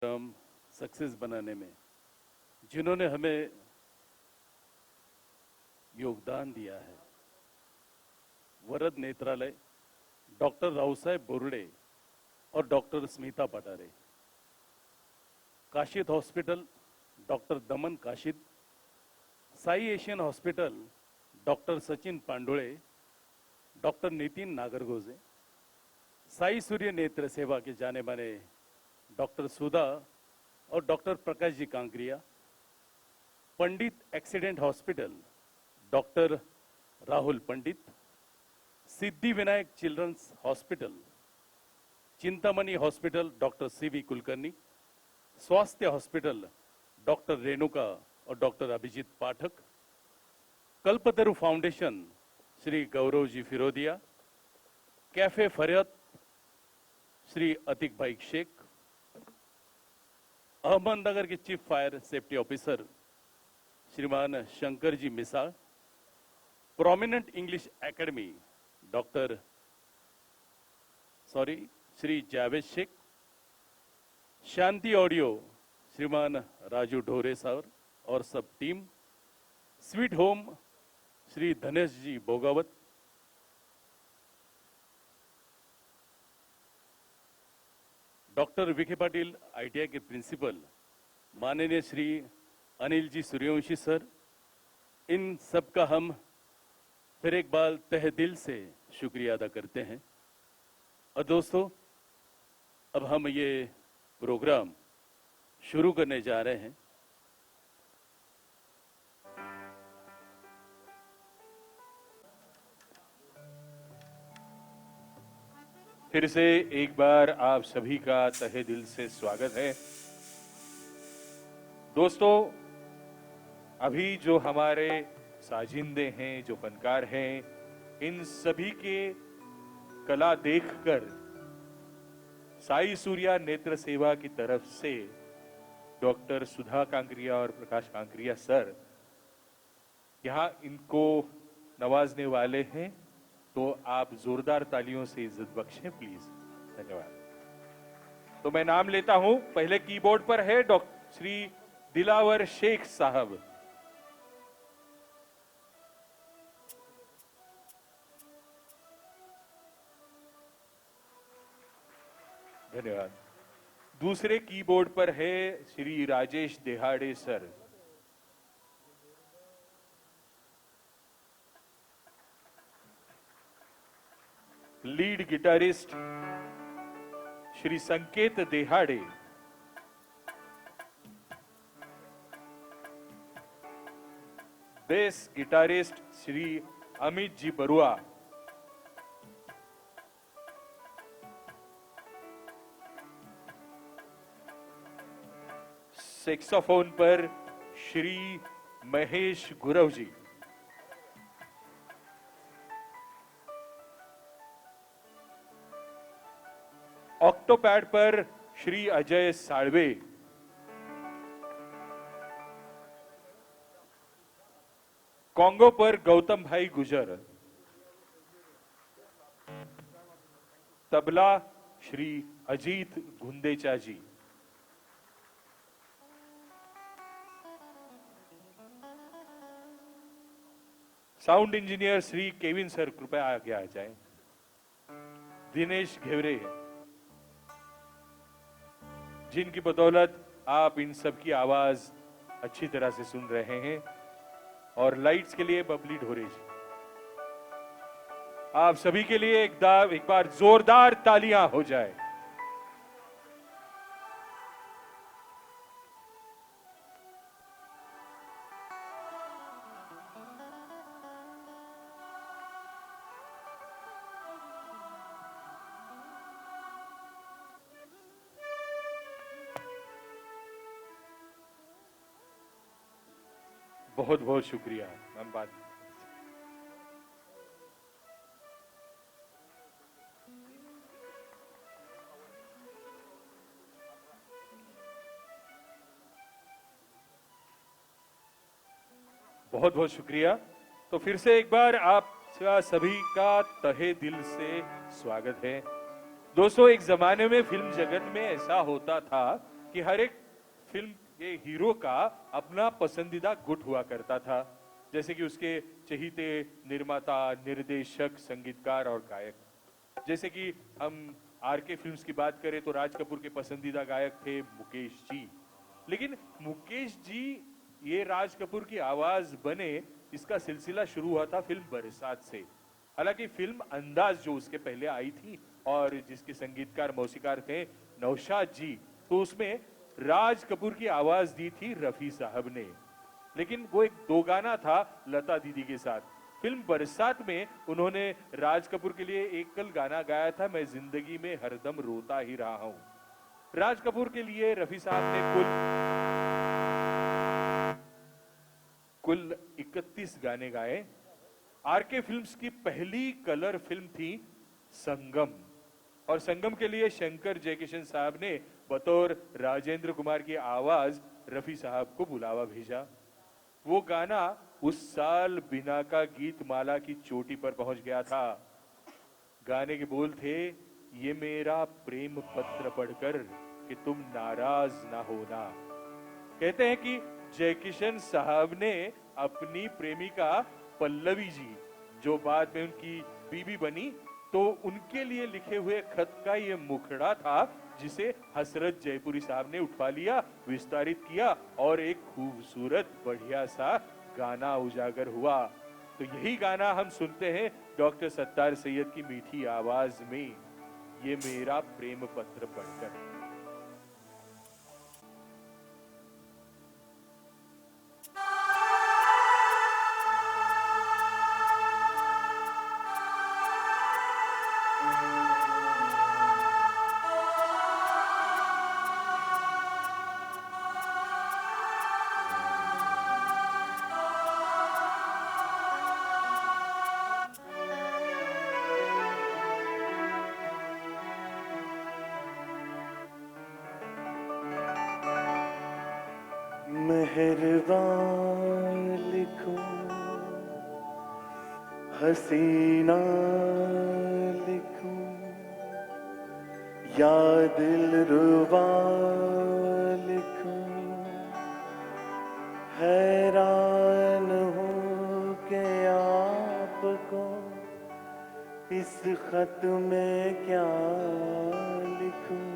हम सक्सेस बनाने में जिन्होंने हमें योगदान दिया है, वरद नेत्रालय, डॉक्टर रावसाहेब बोर्डे और doctor Smita Patare, Kashid hospital, doctor Daman Kashid, Sai Asian hospital, doctor Sachin Pandule, doctor Nitin Nagargoje, Sai Surya Netra Seva के जाने माने डॉक्टर सुधा और doctor Prakash ji Kankaria, Pandit accident hospital, doctor Rahul Pandit, Siddhi Vinayak children's hospital, Chintamani hospital, doctor CV Kulkarni, Swasthya hospital, doctor Renuka और doctor Abhijeet Pathak, Kalpataru foundation, Shri Gaurav ji Firodia, cafe फरियत, श्री अतीक भाई शेख, अहमदनगर के चीफ फायर सेफ्टी ऑफिसर श्रीमान Shankar ji Misal, prominent English academy Shri Javed Shaikh, Shanti audio श्रीमान राजू ढोरे सर और सब team, sweet home Shri Dhanesh ji Bogawat, doctor Vikhe Patil ITI के प्रिंसिपल माननीय श्री अनिल जी सूर्यवंशी सर, इन सब का हम फिर एक बार तहे दिल से शुक्रिया अदा करते हैं। और दोस्तों, अब हम ये प्रोग्राम शुरू करने जा रहे हैं। फिर से एक बार आप सभी का तहे दिल से स्वागत है। दोस्तों, अभी जो हमारे साजिंदे हैं, जो फनकार हैं, इन सभी के कला देखकर साई सूर्या नेत्र सेवा की तरफ से डॉक्टर सुधा कांकरिया और प्रकाश कांकरिया सर यहां इनको नवाजने वाले हैं, तो आप जोरदार तालियों से इज्जत बख्शें प्लीज। धन्यवाद। तो मैं नाम लेता हूं। पहले कीबोर्ड पर है डॉक्टर श्री दिलावर शेख साहब, धन्यवाद। दूसरे कीबोर्ड पर है Shri Rajesh Dehade sir, lead guitarist Shri Sanket Dehade, bass guitarist Shri Amit ji Barua, saxophone पर श्री महेश गुरव जी, ऑक्टोपैड पर श्री अजय साळवे, कॉन्गो पर Gautam bhai Gujar, tabla Shri Ajit Gundecha ji, sound engineer Shri Kevin sir कृपया आगे आ जाएं, दिनेश घेवरे, जिनकी बदौलत आप इन सब की आवाज अच्छी तरह से सुन रहे हैं, और लाइट्स के लिए बबली ढोरे जी। आप सभी के लिए एक बार जोरदार तालियां हो जाए। बहुत बहुत शुक्रिया। हम बात बहुत बहुत शुक्रिया। तो फिर से एक बार आप सभी का तहे दिल से स्वागत है। दोस्तों, एक जमाने में फिल्म जगत में ऐसा होता था कि हर एक फिल्म के हीरो का अपना पसंदीदा गुट हुआ करता था, जैसे कि उसके चहीते निर्माता, निर्देशक, संगीतकार और गायक। जैसे कि हम आरके फिल्म्स की बात करें तो राज कपूर के पसंदीदा गायक थे मुकेश जी। लेकिन मुकेश जी ये राज कपूर की आवाज बने, इसका सिलसिला शुरू हुआ था फिल्म बरसात से। हालांकि फिल्म अंदाज जो उसके पहले आई थी और जिसके संगीतकार मौसीकार थे नौशाद जी, तो उसमें राज कपूर की आवाज दी थी रफी साहब ने। लेकिन वो एक दो गाना था लता दीदी के साथ। फिल्म बरसात में उन्होंने राज कपूर के लिए एकल गाना गाया था, मैं जिंदगी में हरदम रोता ही रहा हूं। राज कपूर के लिए रफी साहब ने कुल 31 गाने गाए। आरके फिल्म्स की पहली कलर फिल्म थी संगम, और संगम के लिए शंकर जयकिशन साहब ने बतौर राजेंद्र कुमार की आवाज रफी साहब को बुलावा भेजा। वो गाना उस साल बिना का गीत माला की चोटी पर पहुंच गया था। गाने के बोल थे, ये मेरा प्रेम पत्र पढ़कर कि तुम नाराज ना होना। कहते हैं कि जयकिशन साहब ने अपनी प्रेमिका पल्लवी जी, जो बाद में उनकी बीबी बनी, तो उनके लिए लिखे हुए खत का ये मुखड़ा था, जिसे हसरत जयपुरी साहब ने उठवा लिया, विस्तारित किया और एक खूबसूरत बढ़िया सा गाना उजागर हुआ। तो यही गाना हम सुनते हैं डॉक्टर सत्तार सैयद की मीठी आवाज में, ये मेरा प्रेम पत्र पढ़कर। मेहरबान लिखो, हसीना लिखो, या दिलरुबा लिखो। हैरान हूँ कि आपको इस खत में क्या लिखूं।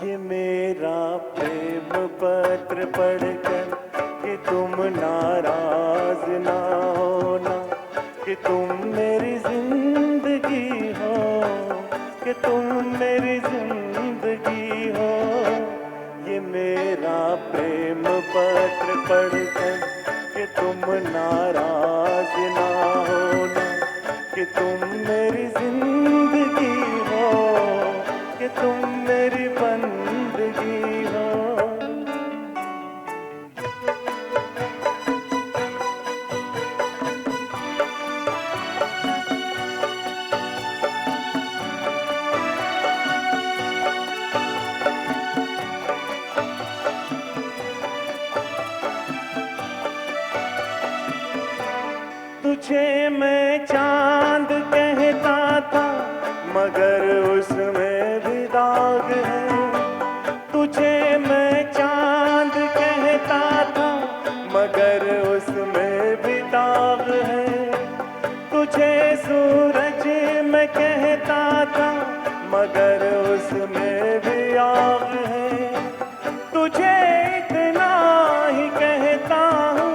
ये मेरा प्रेम पत्र पढ़कर कि तुम नाराज ना होना, कि तुम मेरी जिंदगी हो, कि तुम मेरी जिंदगी हो। ये मेरा प्रेम पत्र पढ़कर कि तुम नाराज ना होना, कि तुम मेरी जिंदगी हो, कि तुम मेरी बंदगी हो। तुझे मैं चांद कहता था, मगर उसमें भी दाग है। तुझे मैं चांद कहता था, मगर उसमें भी दाग है। तुझे सूरज मैं कहता था, मगर उसमें भी आग है। तुझे इतना ही कहता हूँ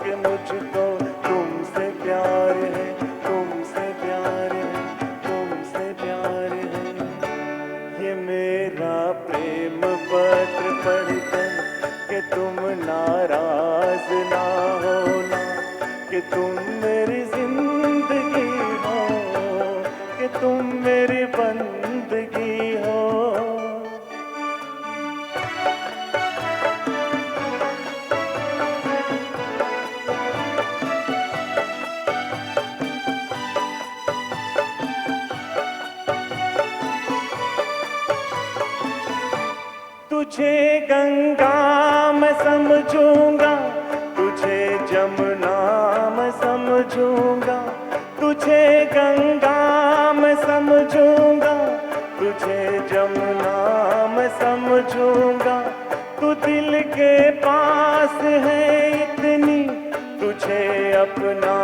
कि मुझको तुमसे प्यार है, तुमसे प्यार है, तुमसे प्यार है। ये मेरा प्रेम पत्र पढ़कर कि तुम नाराज ना होना, कि तुम मेरी जिंदगी हो, कि तुम मेरी बंदगी हो। तुझे गंगा मैं समझूंगा, तुझे जमुना मैं समझूंगा। तुझे गंगा मैं समझूंगा, तुझे जमुना मैं समझूंगा, तू दिल के पास है इतनी, तुझे अपना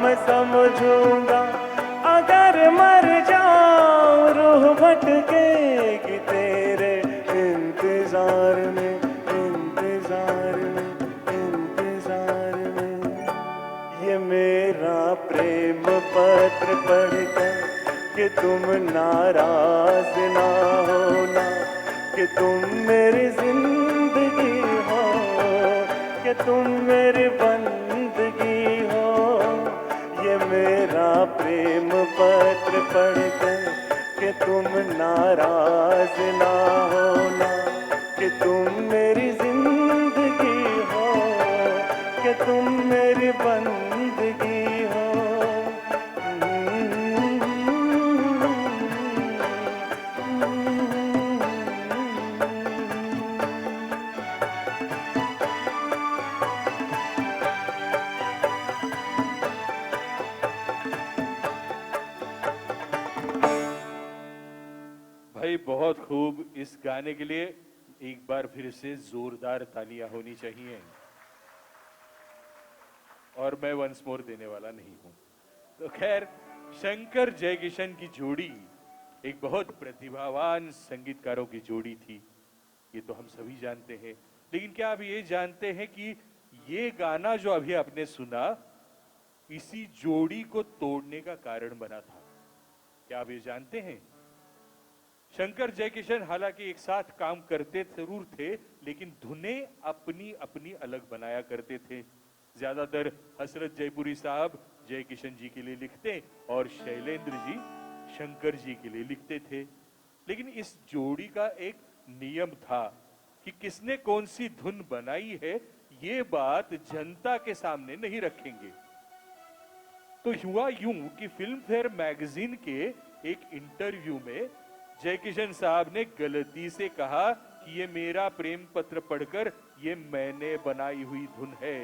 मैं समझूंगा। अगर मर जाऊं रूह भटकेगी तेरे इंतजार में, इंतजार में, इंतजार में। ये मेरा प्रेम पत्र पढ़कर कि तुम नाराज ना होना, कि तुम मेरी जिंदगी हो, कि तुम मेरी बंदगी हो। ये मेरा प्रेम पत्र पढ़कर कि तुम नाराज ना होना, कि तुम मेरी जिंदगी हो, कि तुम मेरी बंदगी हो। भाई बहुत खूब। इस गाने के लिए एक बार फिर से जोरदार तालियां होनी चाहिए। और मैं वंस मोर देने वाला नहीं हूं। तो खैर, शंकर जयकिशन की जोड़ी एक बहुत प्रतिभावान संगीतकारों की जोड़ी थी, ये तो हम सभी जानते हैं। लेकिन क्या आप ये जानते हैं कि ये गाना जो अभी आपने सुना, इसी जोड़ी को तोड़ने का कारण बना था? क्या आप ये जानते हैं? शंकर जयकिशन हालांकि एक साथ काम करते जरूर थे, लेकिन धुनें अपनी अपनी अलग बनाया करते थे। ज्यादातर हसरत जयपुरी साहब जयकिशन जी के लिए लिखते और शैलेंद्र जी शंकर जी के लिए लिखते थे। लेकिन इस जोड़ी का एक नियम था कि किसने कौन सी धुन बनाई है, ये बात जनता के सामने नहीं रखेंगे। तो हुआ यूं कि फिल्म फेयर मैगजीन के एक इंटरव्यू में जयकिशन साहब ने गलती से कहा कि ये मेरा प्रेम पत्र पढ़कर ये मैंने बनाई हुई धुन है।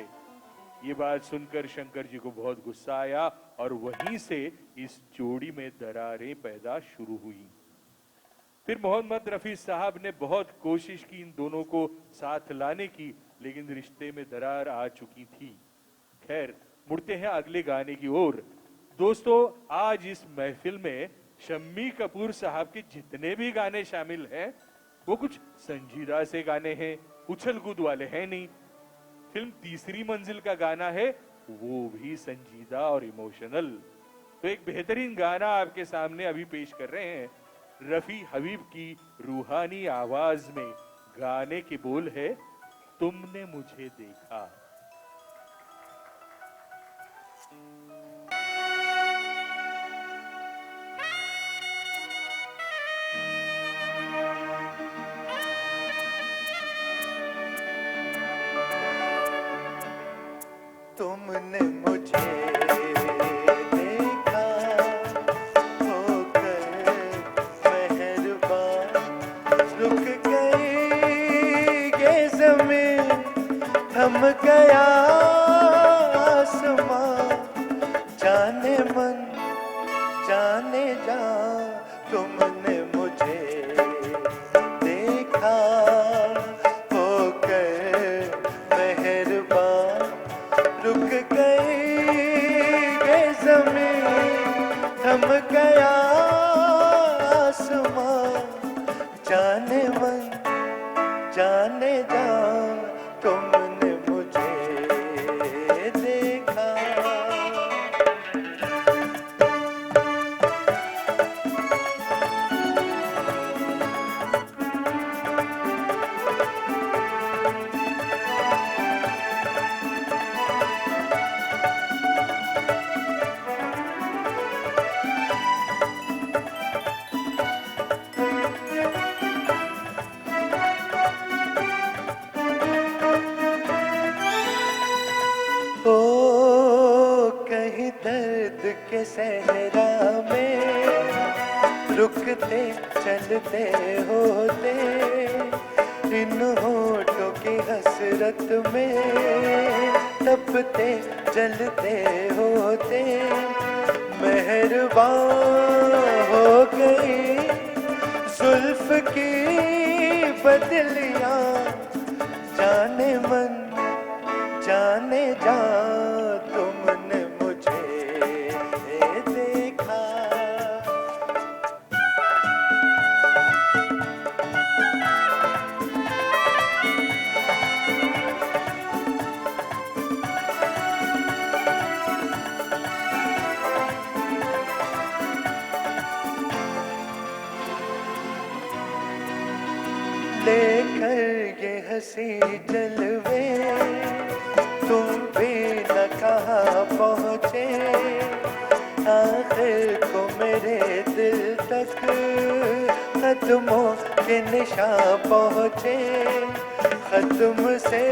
ये बात सुनकर शंकर जी को बहुत गुस्सा आया और वहीं से इस जोड़ी में दरारें पैदा शुरू हुई। फिर मोहम्मद रफी साहब ने बहुत कोशिश की इन दोनों को साथ लाने की, लेकिन रिश्ते में दरार आ चुकी थी। खैर, मुड़ते हैं अगले गाने की ओर। दोस्तों, आज इस महफिल में शम्मी कपूर साहब के जितने भी गाने शामिल हैं, वो कुछ संजीदा से गाने हैं, उछल कूद वाले हैं नहीं। फिल्म तीसरी मंजिल का गाना है, वो भी संजीदा और इमोशनल। तो एक बेहतरीन गाना आपके सामने अभी पेश कर रहे हैं, रफी हबीब की रूहानी आवाज में। गाने के बोल है, तुमने मुझे देखा। तुमने मुझे देखा, होकर मेहरबान, रुक गई ये ज़मीन, थम गया आसमां, जाने मन जाने जा। तुमने मुझे देखा, होकर मेहरबान, रुक गई ये ज़मीन, थम गया आसमां, जाने मन जाने जा। तुमने मुझे देखा। कहीं दर्द के सहरा में रुकते चलते होते, इन होठों की हसरत में तपते जलते होते, मेहरबान हो गई जुल्फ की बदलियां जाने मन जाने जा तुमने मुझे देखा। लेकर ये हंसी जलवे तुम भी न कहाँ पहुँचे, आखिर को मेरे दिल तक कदमों के निशान पहुँचे। खत्म से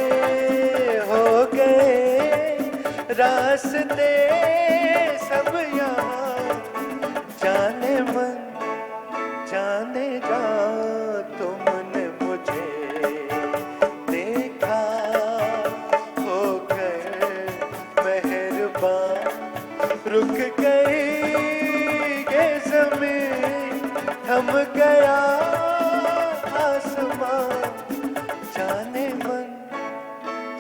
हो गए रास्ते सब यहाँ, जाने मन जाने जा तुमने मुझे देखा। हो गए मेहरबान रुक गई ये ज़मीन, थम गया आसमान, जाने मन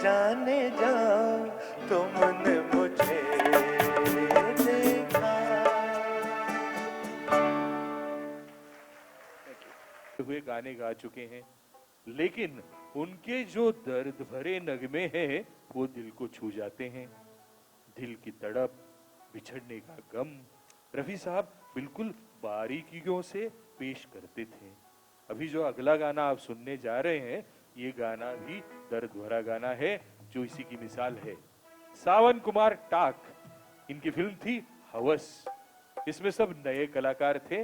जाने जा तुमने मुझे देखा। हुए गाने गा चुके हैं, लेकिन उनके जो दर्द भरे नगमे हैं वो दिल को छू जाते हैं। दिल की तड़प, बिछड़ने का गम रफी साहब बिल्कुल बारीकियों से पेश करते थे। अभी जो अगला गाना आप सुनने जा रहे हैं, ये गाना भी दर्द भरा गाना है जो इसी की मिसाल है। सावन कुमार टाक, इनकी फिल्म थी हवस। इसमें सब नए कलाकार थे,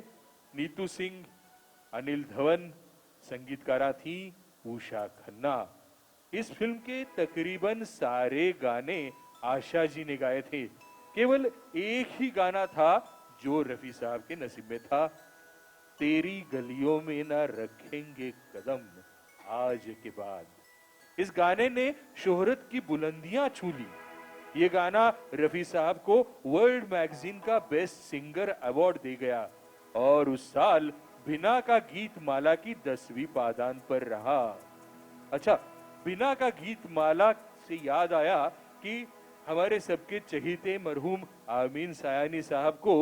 नीतू सिंह, अनिल धवन, संगीतकारा थी उषा खन्ना। इस फिल्म के तकरीबन सारे गाने आशा जी ने गाए थे। केवल एक ही गाना था जो रफी साहब के नसीब में था, तेरी गलियों में ना रखेंगे कदम आज के बाद। इस गाने ने शोहरत की बुलंदियां छू ली। ये गाना रफी साहब को वर्ल्ड मैगजीन का बेस्ट सिंगर अवार्ड दे गया और उस साल बिना का गीत माला की 10वीं पायदान पर रहा। अच्छा, बिना का गीत माला से याद आया कि हमारे सबके चहीते मरहूम आमीन सायानी साहब को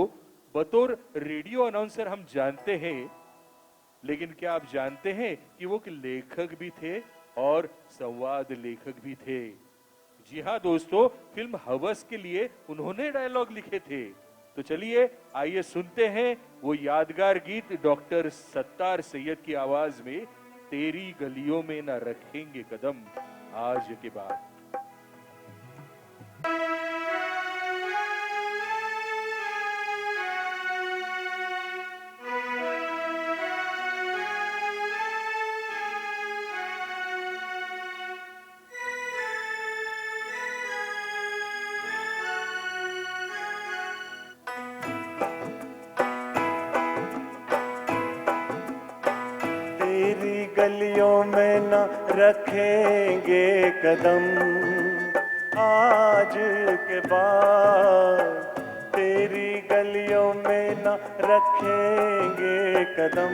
बतौर रेडियो अनाउंसर हम जानते हैं, लेकिन क्या आप जानते हैं कि वो लेखक भी थे और संवाद लेखक भी थे। जी हाँ दोस्तों, फिल्म हवस के लिए उन्होंने डायलॉग लिखे थे। तो चलिए आइए सुनते हैं वो यादगार गीत डॉक्टर सत्तार सैयद की आवाज में, तेरी गलियों में न रखेंगे कदम आज के बाद। गलियों में न रखेंगे कदम आज के बाद, तेरी गलियों में न रखेंगे कदम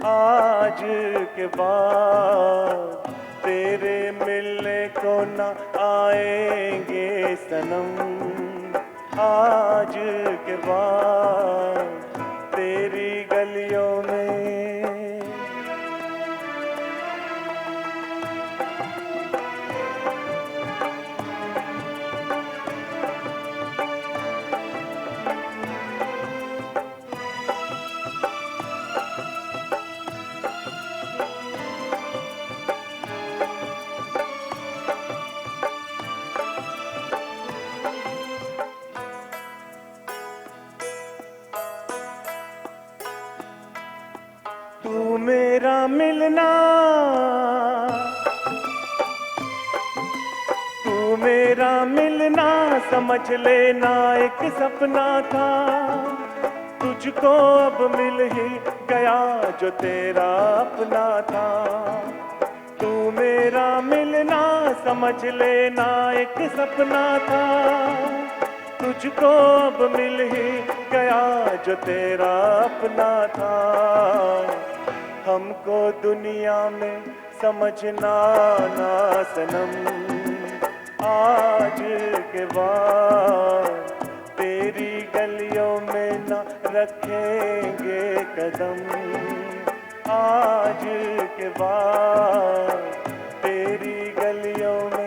आज के बाद, तेरे मिलने को न आएंगे सनम आज के बाद, तेरी गलियों में। तू मेरा मिलना, तू मेरा मिलना समझ लेना एक सपना था, तुझको अब मिल ही गया जो तेरा अपना था। तू मेरा मिलना समझ लेना एक सपना था, तुझको अब मिल ही गया जो तेरा अपना था। हमको दुनिया में समझना ना सनम। आज के बाद तेरी गलियों में ना रखेंगे कदम। आज के बाद तेरी गलियों में।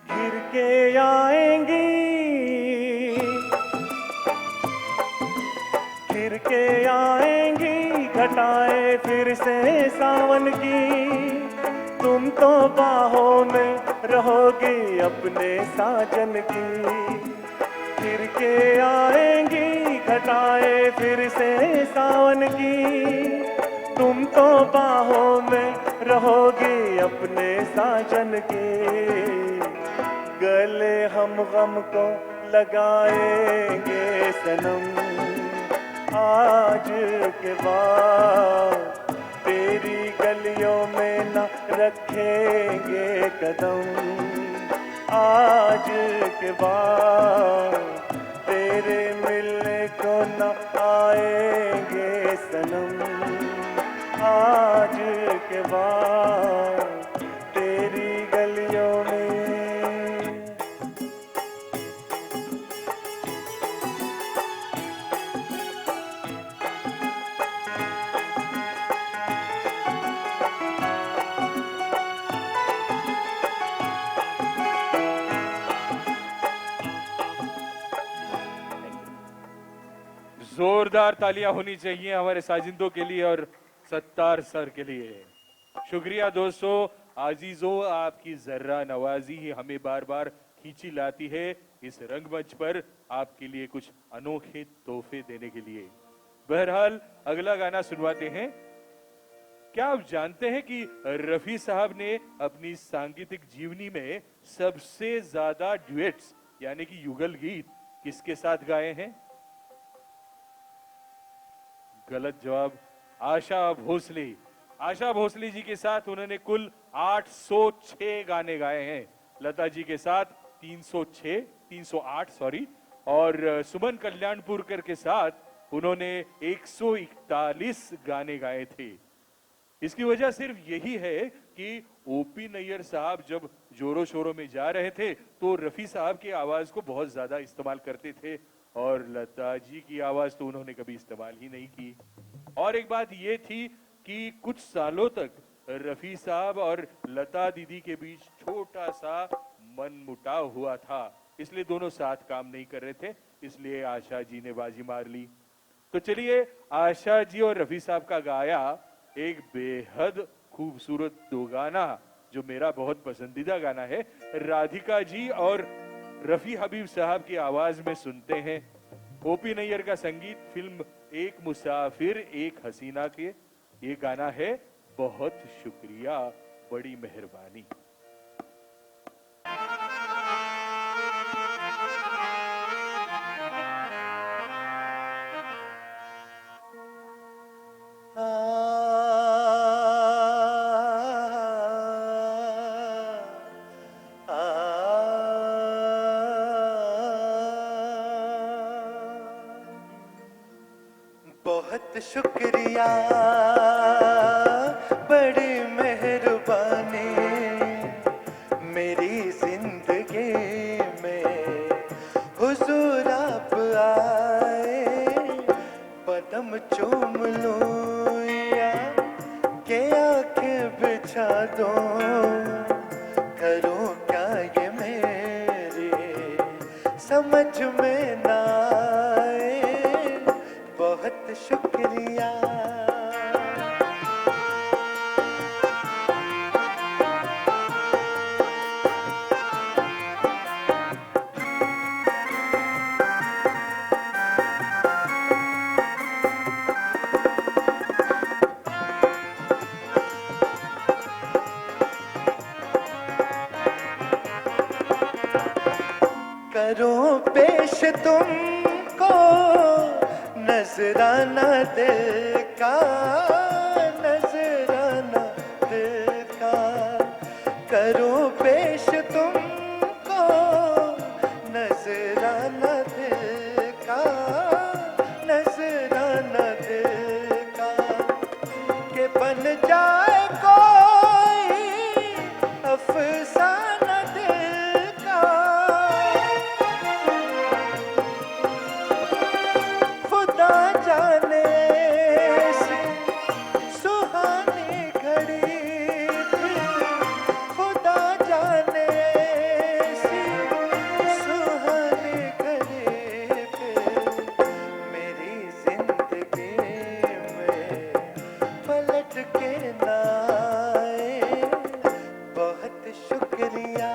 घिर के आएंगी, घिर के आएंगी घटाएं फिर से सावन की। तुम तो बाहों में रहोगी अपने साजन की। घिर के आएंगी घटाएं फिर से सावन की। तुम तो बाहों में रहोगी अपने साजन की। गले हम गम को लगाएंगे सनम। आज के बाद तेरी गलियों में न रखेंगे कदम। आज के बाद तेरे मिलने को न आएंगे सनम। आज के बाद तेरी गलियों में। जोरदार तालियां होनी चाहिए हमारे साजिंदों के लिए और सत्तार सर के लिए। शुक्रिया दोस्तों, आजीजों, आपकी जर्रा नवाजी ही हमें बार बार खींची लाती है इस रंगमंच पर आपके लिए कुछ अनोखे तोहफे देने के लिए। बहरहाल अगला गाना सुनवाते हैं। क्या आप जानते हैं कि रफी साहब ने अपनी सांगीतिक जीवनी में सबसे ज्यादा ड्यूएट्स यानी कि युगल गीत किसके साथ गाए हैं? गलत जवाब, आशा भोसले। आशा भोसले जी के साथ उन्होंने कुल 806 गाने गाए हैं। लता जी के साथ 308 सॉरी, और सुमन कल्याणपुरकर के साथ उन्होंने 141 गाने गाए थे। इसकी वजह सिर्फ यही है कि ओपी नैयर साहब जब जोरों शोरों में जा रहे थे तो रफी साहब की आवाज को बहुत ज्यादा इस्तेमाल करते थे और लता जी की आवाज तो उन्होंने कभी इस्तेमाल ही नहीं की। और एक बात ये थी कि कुछ सालों तक रफी साहब और लता दीदी के बीच छोटा सा मनमुटाव हुआ था, इसलिए दोनों साथ काम नहीं कर रहे थे, इसलिए आशा जी ने बाजी मार ली। तो चलिए आशा जी और रफी साहब का गाया एक बेहद खूबसूरत दो गाना जो मेरा बहुत पसंदीदा गाना है, राधिका जी और रफी हबीब साहब की आवाज में सुनते हैं। ओपी नैयर का संगीत, फिल्म एक मुसाफिर एक हसीना के। ये गाना है बहुत शुक्रिया बड़ी मेहरबानी। बहुत शुक्रिया बड़ी मेहरबानी मेरी जिंदगी में हुजूर आप आए। कदम चूम लूं या के आंखें बिछा दूं, करूं क्या ये मेरी समझ में ना आए। बहुत शुक्रिया। करूं पेश तुमको नजराना दिल का, नजराना दिल का। करूं पेश तुमको नजराना दिल का, नजराना दिल का। के बन जाए कोई अफसाना दिल का। खुदा जाने से सुहानी घड़ी थी, खुदा जाने से सुहानी घड़ी पे मेरी जिंदगी में पलट के ना आए। बहुत शुक्रिया।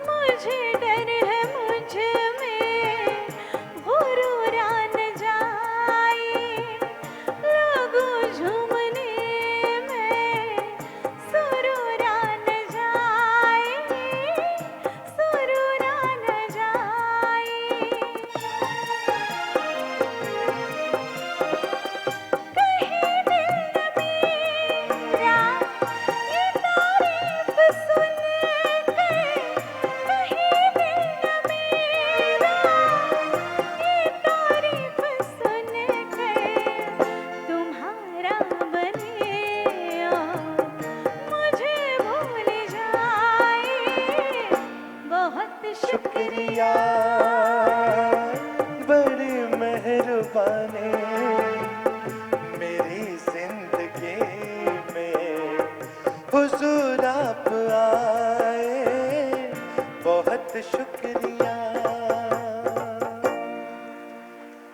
मुझे डर है मुझ में गुरूर आन जाए, लोगों झूमने में सुरूर आन जाए, सुरूर आन जाए। कहीं दिल मेरा ये तारीफ सुन के, कहीं दिल मेरा ये तारीफ सुन के तुम्हारा बने और मुझे भूल जाए। बहुत शुक्रिया। शुक्रिया, बड़ी मेहरबानी। मेरी जिंदगी में हुजूर आप आए। बहुत शुक्रिया।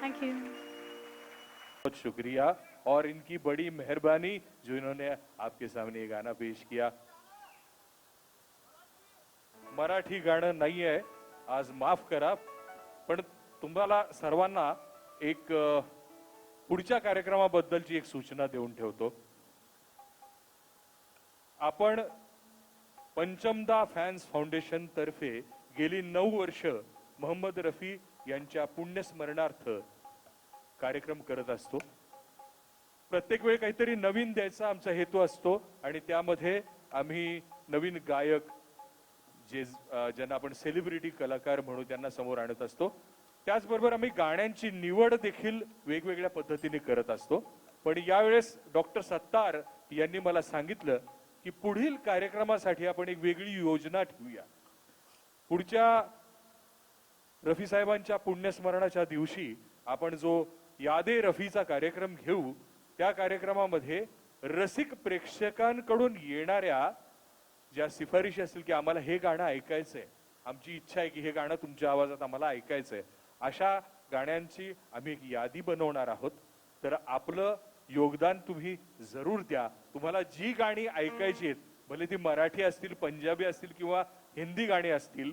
Thank you. बहुत शुक्रिया और इनकी बड़ी मेहरबानी जो इन्होंने आपके सामने ये गाना पेश किया। मराठी गाणं नाही आहे आज, माफ करा, पण तुम्हाला सर्वांना एक पुढच्या कार्यक्रमाबद्दलची एक सूचना देऊन ठेवतो. आपण पंचमदा फॅन्स फाउंडेशन तर्फे गेली 9 वर्ष मोहम्मद रफी यांच्या पुण्यस्मरणार्थ कार्यक्रम करत असतो. प्रत्येक वेळी काहीतरी नवीन द्यायचा आमचा हेतू असतो आणि त्यामध्ये आम्ही नवीन गायक जे ज्यांना आपण सेलिब्रिटी कलाकार म्हणू त्यांना समोर आणत असतो. त्याचबरोबर आम्ही गाण्यांची निवड देखील वेगवेगळ्या पद्धतीने करत असतो. पण यावेळेस डॉक्टर सत्तार यांनी मला सांगितलं की पुढील कार्यक्रमासाठी आपण एक वेगळी योजना ठेवूया. पुढच्या रफी साहेबांच्या पुण्यस्मरणाच्या दिवशी आपण जो यादे रफीचा कार्यक्रम घेऊ, त्या कार्यक्रमामध्ये रसिक प्रेक्षकांकडून येणाऱ्या ज्या शिफारशी असतील की आम्हाला हे गाणं ऐकायचंय, आमची इच्छा आहे की हे गाणं तुमच्या आवाजात आम्हाला ऐकायचंय, अशा गाण्यांची आम्ही एक यादी बनवणार आहोत. तर आपलं योगदान तुम्ही जरूर द्या. तुम्हाला जी गाणी ऐकायची आहेत, भले ती मराठी असतील, पंजाबी असतील किंवा हिंदी गाणी असतील.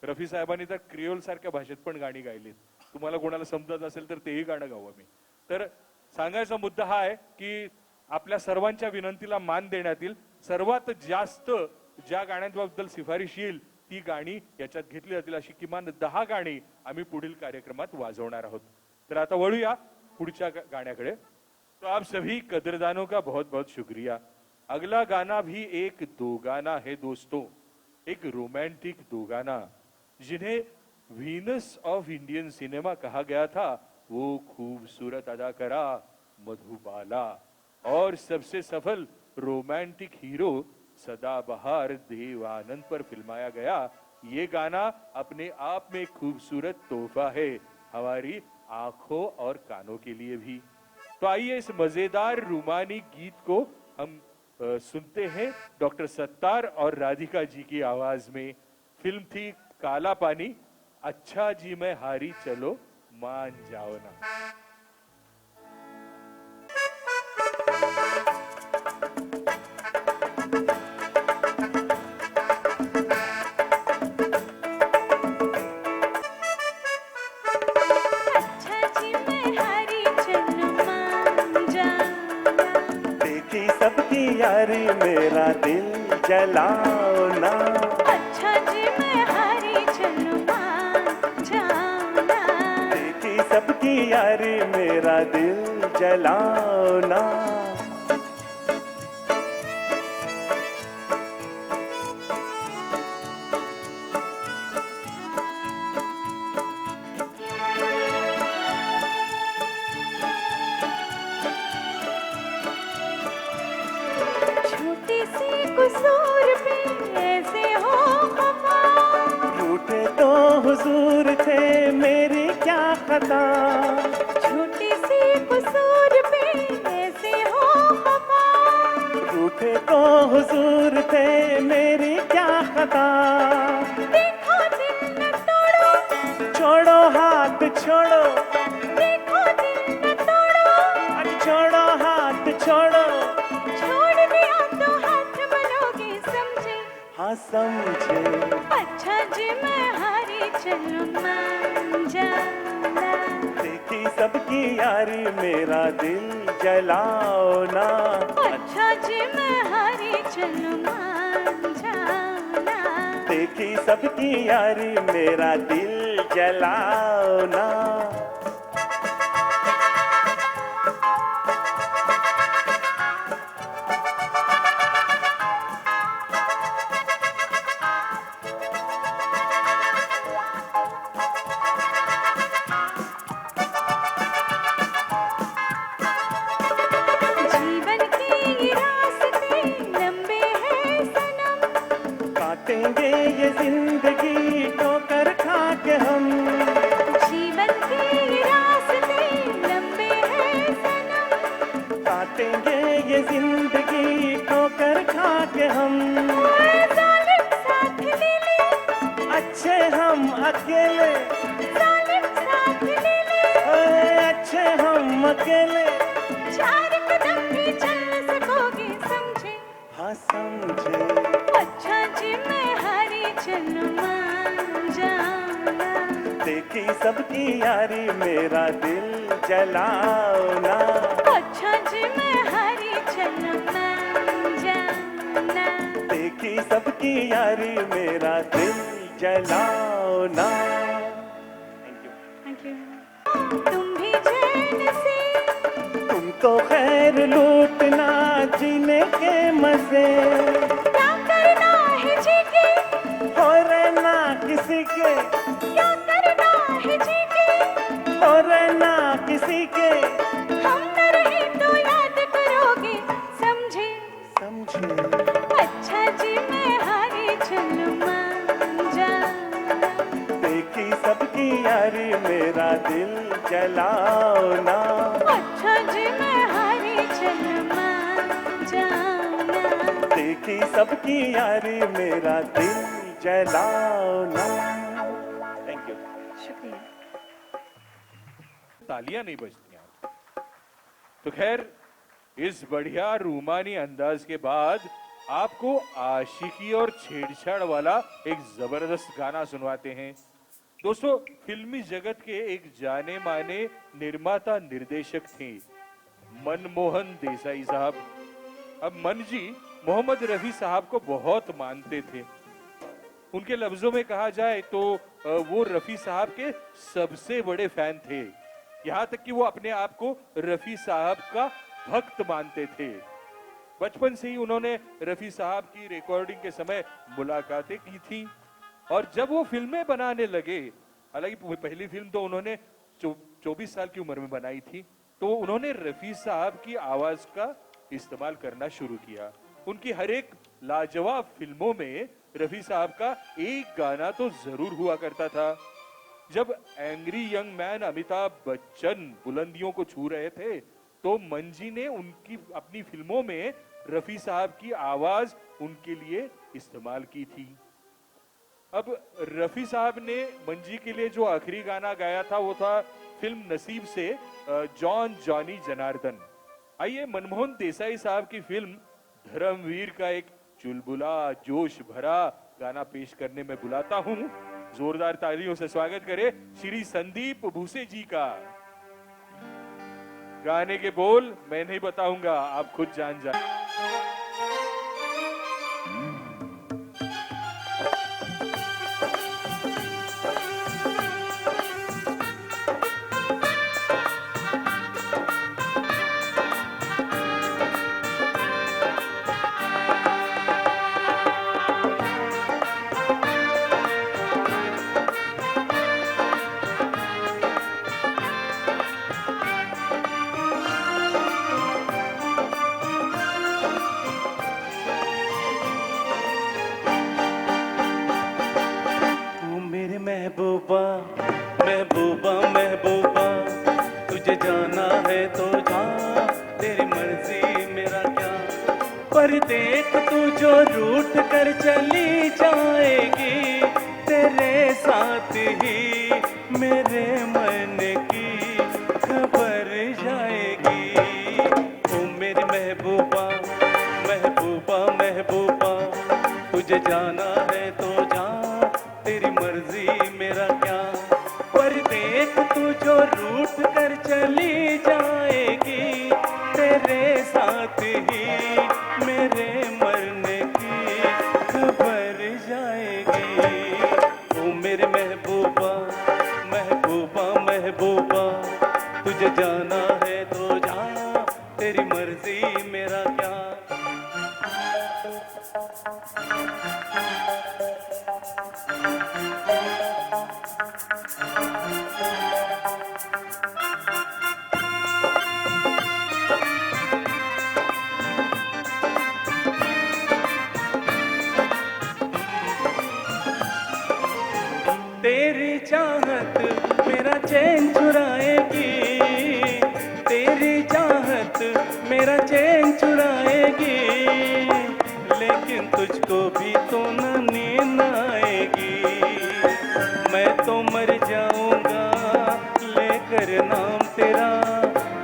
रफी साहेबांनी तर क्रियोल सारख्या भाषेत पण गाणी गायलीत. तुम्हाला कोणाला समजत असेल तर तेही गाणं गाऊ आम्ही. तर सांगायचा मुद्दा हा आहे की आपल्या सर्वांच्या विनंतीला मान देण्यात येईल. सर्वात जास्त ज्या गाण्यांबद्दल शिफारिश येईल ती गाणी याच्यात घेतली जातील. अशी किमान 10 गाणी आम्ही पुढील कार्यक्रमात वाजवणार आहोत. तर आता वळूया पुढच्या गाण्याकडे. तो आप सभी कदरदानों का बहुत बहुत शुक्रिया. अगला गाना भी एक दो गाना है दोस्तों, एक रोमांटिक दो गाना जिन्हें वीनस ऑफ इंडियन सिनेमा कहा गया था. वो खूबसूरत अदाकारा मधुबाला और सबसे सफल रोमांटिक हीरो सदाबहार देव आनंद पर फिल्माया गया. ये गाना अपने आप में खूबसूरत तोहफा है हमारी आंखों और कानों के लिए भी. तो आइए इस मजेदार रूमानी गीत को हम सुनते हैं डॉक्टर सत्तार और राधिका जी की आवाज में. फिल्म थी काला पानी. अच्छा जी मैं हारी चलो मान जाओ ना. यारी मेरा दिल जलाओ ना। अच्छा जी मैं हारी चलूं मान जाना। देखी सबकी यारी मेरा दिल जलाओ ना। छोटी सी कसूर पे ऐसे हो खफा। रूठे तो हुजूर थे मेरी क्या खता। छोटी सी कसूर पे ऐसे हो खफा। रूठे तो हुजूर थे मेरी क्या खता। देखो दिल न तोड़ो, छोड़ो हाथ छोड़ो, देखो दिल न तोड़ो। अरे छोड़ो हाथ छोड़ो। छोड़ दिया तो हाथ मलोगे समझे। हाँ समझे। अच्छा जी मैं हारी चलूं मान जाना। देखी सबकी यारी मेरा दिल जलाओ ना। अच्छा जी मैं हारी चलूं मान जाना। देखी सबकी यारी मेरा दिल जलाओ ना। जीवन के ये रास्ते लंबे हैं सनम। काटेंगे ये जिंदगी ठोकर खा के हम। जीवन के ये रास्ते लंबे हैं सनम। काटेंगे ये जिंदगी ठोकर खा के हम। ओए जालिम साथ ले ले, अच्छे हम अकेले, जालिम साथ ले ले। ओए अच्छे हम अकेले। चार कदम भी चल सकोगे समझे। हाँ समझे। अच्छा जी मैं हारी चलूं मान जाना। देखी सबकी यारी मेरा दिल जलाओ ना। अच्छा जी मैं हारी चलूं मान जाना। देखी सबकी यारी मेरा दिल जलाओ ना। Thank you. Thank you. तुम भी चैन से तुम तो खैर लूटना जीने के मजे। क्या करना है जी के, हो रहना किसी के, क्या करना है जी के। हो रहना किसी के। हम न रहे तो याद करोगे समझे। समझे। अच्छा जी मैं हारी चलूं मान जाना। देखी सबकी यारी मेरा दिल जलाओ ना। अच्छा जी मैं हारी चलूं मान जाना। देखी सबकी यारी मेरा दिल जलाओ ना। Thank you. शुक्रिया। तालियां नहीं बजती हैं। तो खैर, इस बढ़िया रूमानी अंदाज के बाद आपको आशिकी और छेड़छाड़ वाला एक जबरदस्त गाना सुनवाते हैं। दोस्तों, फिल्मी जगत के एक जाने माने निर्माता निर्देशक थे मनमोहन देसाई साहब। अब मन जी मोहम्मद रफी साहब को बहुत मानते थे। उनके लफ्जों में कहा जाए तो वो रफी साहब के सबसे बड़े फैन थे। यहाँ तक कि वो अपने आप को रफी साहब का भक्त मानते थे। बचपन से ही उन्होंने रफी साहब की रिकॉर्डिंग के समय मुलाकातें की थी और जब वो फिल्में बनाने लगे, हालांकि पहली फिल्म तो उन्होंने 24 साल की उम्र में बनाई थी, तो उन्होंने रफी साहब की आवाज का इस्तेमाल करना शुरू किया। उनकी हर एक लाजवाब फिल्मों में रफी साहब का एक गाना तो जरूर हुआ करता था। जब angry young man Amitabh Bachchan बुलंदियों को छू रहे थे तो मंजी ने उनकी अपनी फिल्मों में रफी साहब की आवाज उनके लिए इस्तेमाल की थी। अब रफी साहब ने मंजी के लिए जो आखिरी गाना गाया था वो था फिल्म नसीब से जॉन जॉनी जनार्दन। आइए मनमोहन देसाई साहब की फिल्म धर्मवीर का एक चुलबुला जोश भरा गाना पेश करने में बुलाता हूं। जोरदार तालियों से स्वागत करें श्री संदीप भूसे जी का। गाने के बोल मैं नहीं बताऊंगा, आप खुद जान जाए। पर देख तू जो रूठ कर चली जाएगी, तेरे साथ ही मेरे मन की खबर जाएगी। ओ मेरी महबूबा महबूबा महबूबा, तुझे जाना है तो जा, तेरी मर्जी मेरा क्या। पर देख तू जो रूठ कर चली जाएगी, तेरे साथ ही मेरे मरने की खबर जाएगी। ओ मेरे महबूबा महबूबा महबूबा, तुझे जाना है तो जा, तेरी मर्जी मेरा क्या। तेरी चाहत मेरा चैन चुराएगी, तेरी चाहत मेरा चैन चुराएगी, लेकिन तुझको भी तो न नींद आएगी। मैं तो मर जाऊंगा लेकर नाम तेरा,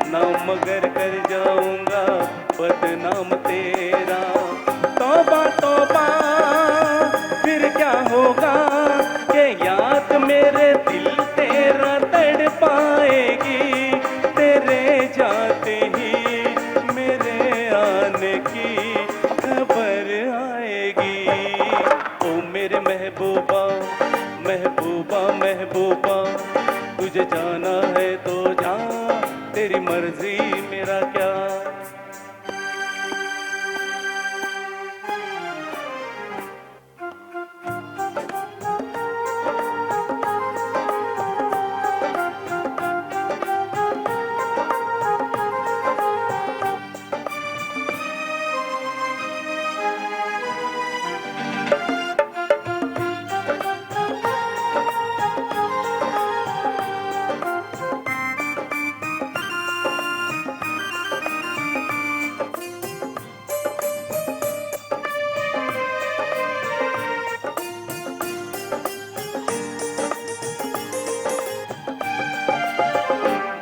नाम मगर कर जाऊंगा बदनाम तेरा। तौबा तौबा फिर क्या होगा, के याद मेरे दिल तेरा तड़ पाएगी, तेरे जाते ही मेरे आने की खबर आएगी। ओ मेरे महबूबा महबूबा महबूबा, तुझे जाना है तो जा, तेरी मर्जी मेरा क्या।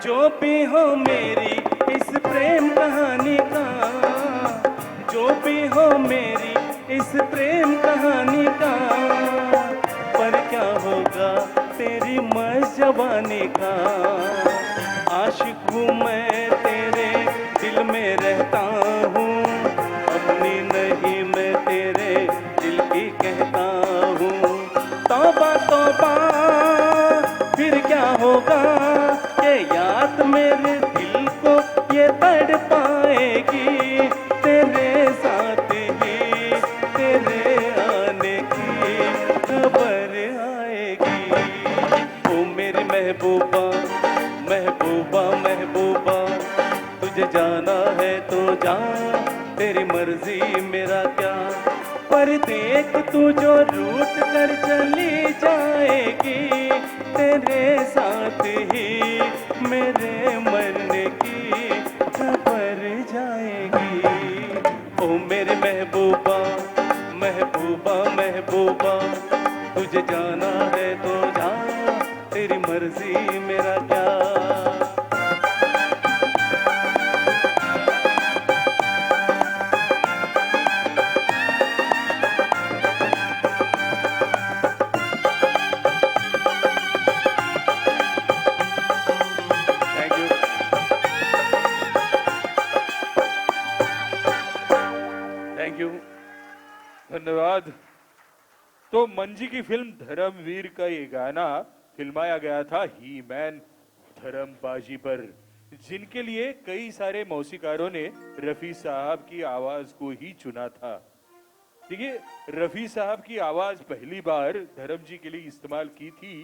जो भी हो मेरी इस प्रेम कहानी का, जो भी हो मेरी इस प्रेम कहानी का, पर क्या होगा तेरी मस्त जवानी का। आशिक हूँ मैं तेरे दिल में रहता हूँ, अपनी नहीं मैं तेरे दिल की कहता हूँ। तौबा तौबा फिर क्या होगा, ये याद मेरे दिल को ये तड़ पाएगी, तेरे साथ ही तेरे आने की खबर आएगी। ओ मेरी महबूबा महबूबा महबूबा, तुझे जाना है तो जा, तेरी मर्जी मेरा क्या। पर देख तू जो रूठ कर चली जाएगी, तेरे साथ ही मेरे मरने की खबर जाएगी। ओ मेरे महबूबा महबूबा महबूबा, तुझे जाना है तो जा, तेरी मर्जी मेरा क्या। Thank you. थैंक यू, धन्यवाद। तो मंजी की फिल्म धर्मवीर का ये गाना फिल्माया गया था ही मैन धर्मबाजी पर, जिनके लिए कई सारे मौसीकारों ने रफी साहब की आवाज को ही चुना था। देखिए, रफी साहब की आवाज पहली बार धर्म जी के लिए इस्तेमाल की थी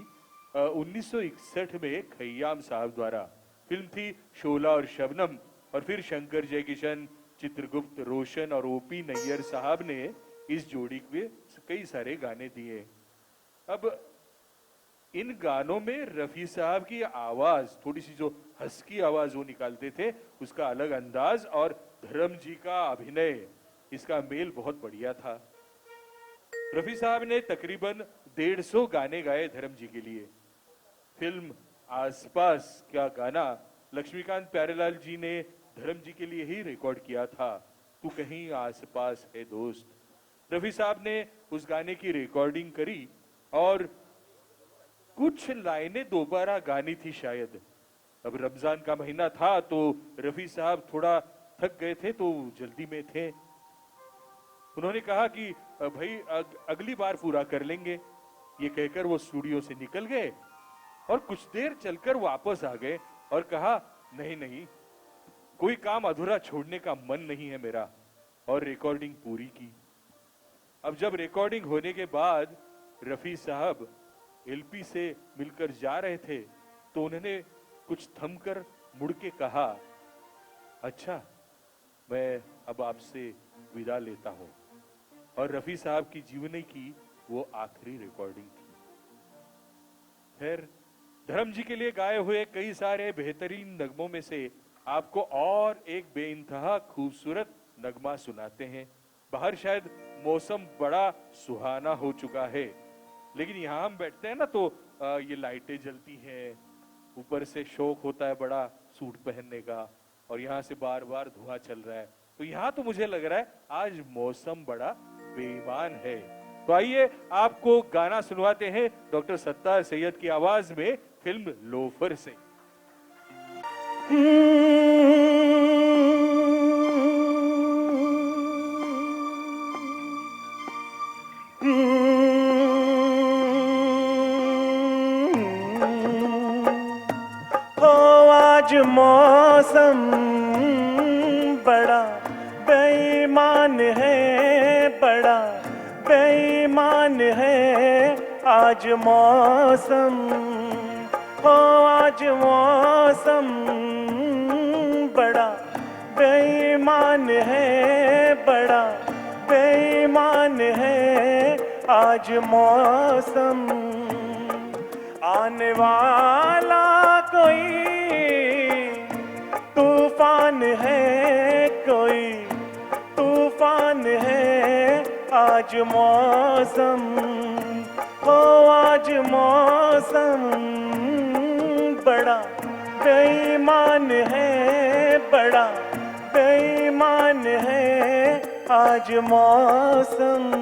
1961 में खय्याम साहब द्वारा। फिल्म थी शोला और शबनम, और फिर शंकर जयकिशन, चित्रगुप्त, रोशन और ओपी नैयर साहब ने इस जोड़ी के कई सारे गाने दिए। अब इन गानों में रफी साहब की आवाज, थोड़ी सी जो हस्की आवाज वो निकालते थे, उसका अलग अंदाज, और धर्म जी का अभिनय इसका मेल बहुत बढ़िया था। रफी साहब ने तकरीबन 150 गाने गाए धर्म जी के लिए। फिल्म आसपास का गाना लक्ष्मीकांत प्यारेलाल जी ने धर्म जी के लिए ही रिकॉर्ड किया था, तू कहीं आस पास है दोस्त। रफी साहब ने उस गाने की रिकॉर्डिंग करी और कुछ लाइनें दोबारा गानी थी शायद। अब रमजान का महीना था तो रफी साहब थोड़ा थक गए थे, तो जल्दी में थे। उन्होंने कहा कि भाई अगली बार पूरा कर लेंगे। ये कहकर वो स्टूडियो से निकल गए और कुछ देर चलकर वापस आ गए और कहा, नहीं नहीं, कोई काम अधूरा छोड़ने का मन नहीं है मेरा, और रिकॉर्डिंग पूरी की। अब जब रिकॉर्डिंग होने के बाद रफी साहब एलपी से मिलकर जा रहे थे तो उन्होंने कुछ थमकर मुड़ के कहा, अच्छा मैं अब आपसे विदा लेता हूं। और रफी साहब की जीवनी की वो आखिरी रिकॉर्डिंग थी। खैर, धर्म जी के लिए गाए हुए कई सारे बेहतरीन नगमों में से आपको और एक बेइंतहा खूबसूरत नगमा सुनाते हैं। बाहर शायद मौसम बड़ा सुहाना हो चुका है, लेकिन यहाँ हम बैठते हैं ना तो ये लाइटें जलती हैं, ऊपर से शौक होता है बड़ा सूट पहनने का, और यहाँ से बार बार धुआं चल रहा है। तो यहाँ तो मुझे लग रहा है आज मौसम बड़ा बेईमान है। तो आइए आपको गाना सुनवाते हैं डॉक्टर सत्तार सैयद की आवाज में फिल्म लोफर से। आज मौसम बड़ा बेईमान है, बड़ा बेईमान है आज मौसम। हो आज मौसम बड़ा बेईमान है, बड़ा बेईमान है आज मौसम। आने वाला कोई तूफान है, कोई तूफान है आज मौसम। हो आज मौसम बड़ा बेईमान है, बड़ा बेईमान है आज मौसम।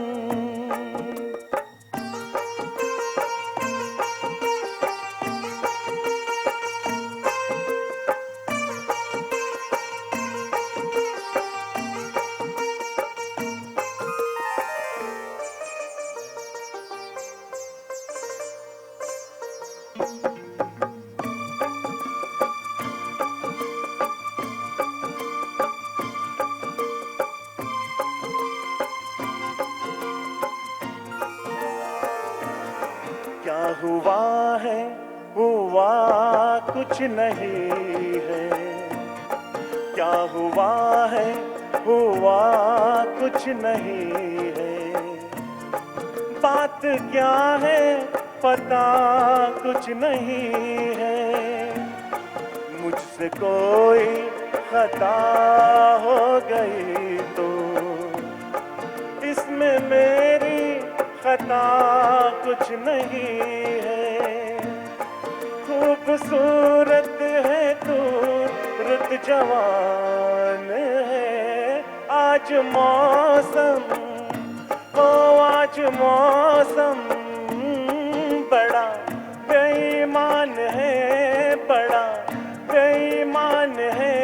क्या हुआ है, हुआ कुछ नहीं है। क्या हुआ है, हुआ कुछ नहीं है। बात क्या है पता कुछ नहीं है। मुझसे कोई खता हो गई तो इसमें मेरी खता कुछ नहीं है। खूबसूरत है तू, रुत जवान है आज मौसम। ओ आज मौसम बड़ा बेईमान है, बड़ा बेईमान है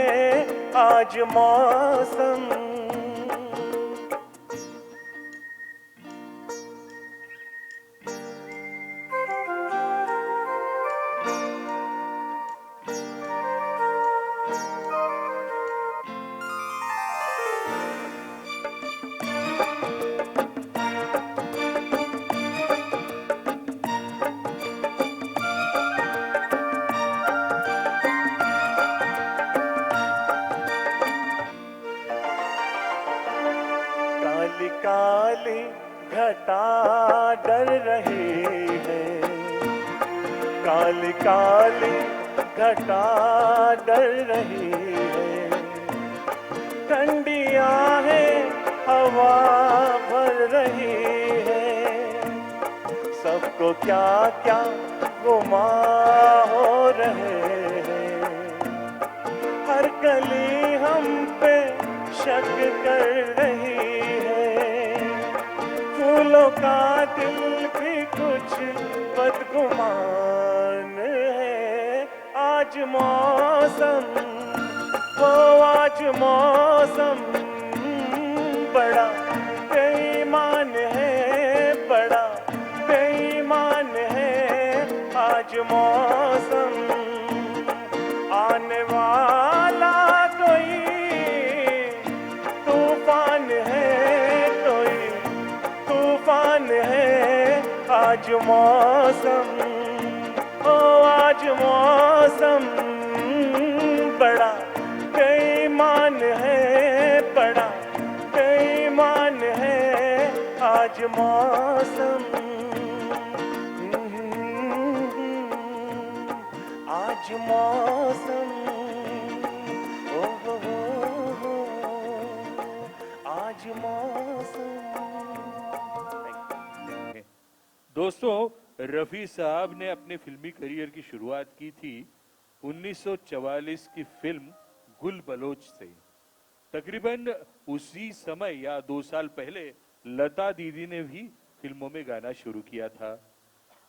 आज मौसम। काली काली घटा डर रही है। काली काली घटा डर रही है। ठंडियां है हमको क्या क्या गुमा हो रहे हैं, हर गली हम पे शक कर रही है, फूलों का दिल भी कुछ बदगुमान है। आज मौसम, वो आज मौसम बड़ा बेईमान है, बड़ा बेईमान है। आज मौसम आने वाला कोई तूफान है, कोई तूफान है। आज मौसम, ओ आज मौसम बड़ा बेईमान है, बड़ा बेईमान है। आज मौसम, आज मौसम, ओ हो, आज मौसम। दोस्तों, रफी साहब ने अपने फिल्मी करियर की शुरुआत की थी 1944 की फिल्म गुल बलोच से। तकरीबन उसी समय या 2 साल पहले लता दीदी ने भी फिल्मों में गाना शुरू किया था,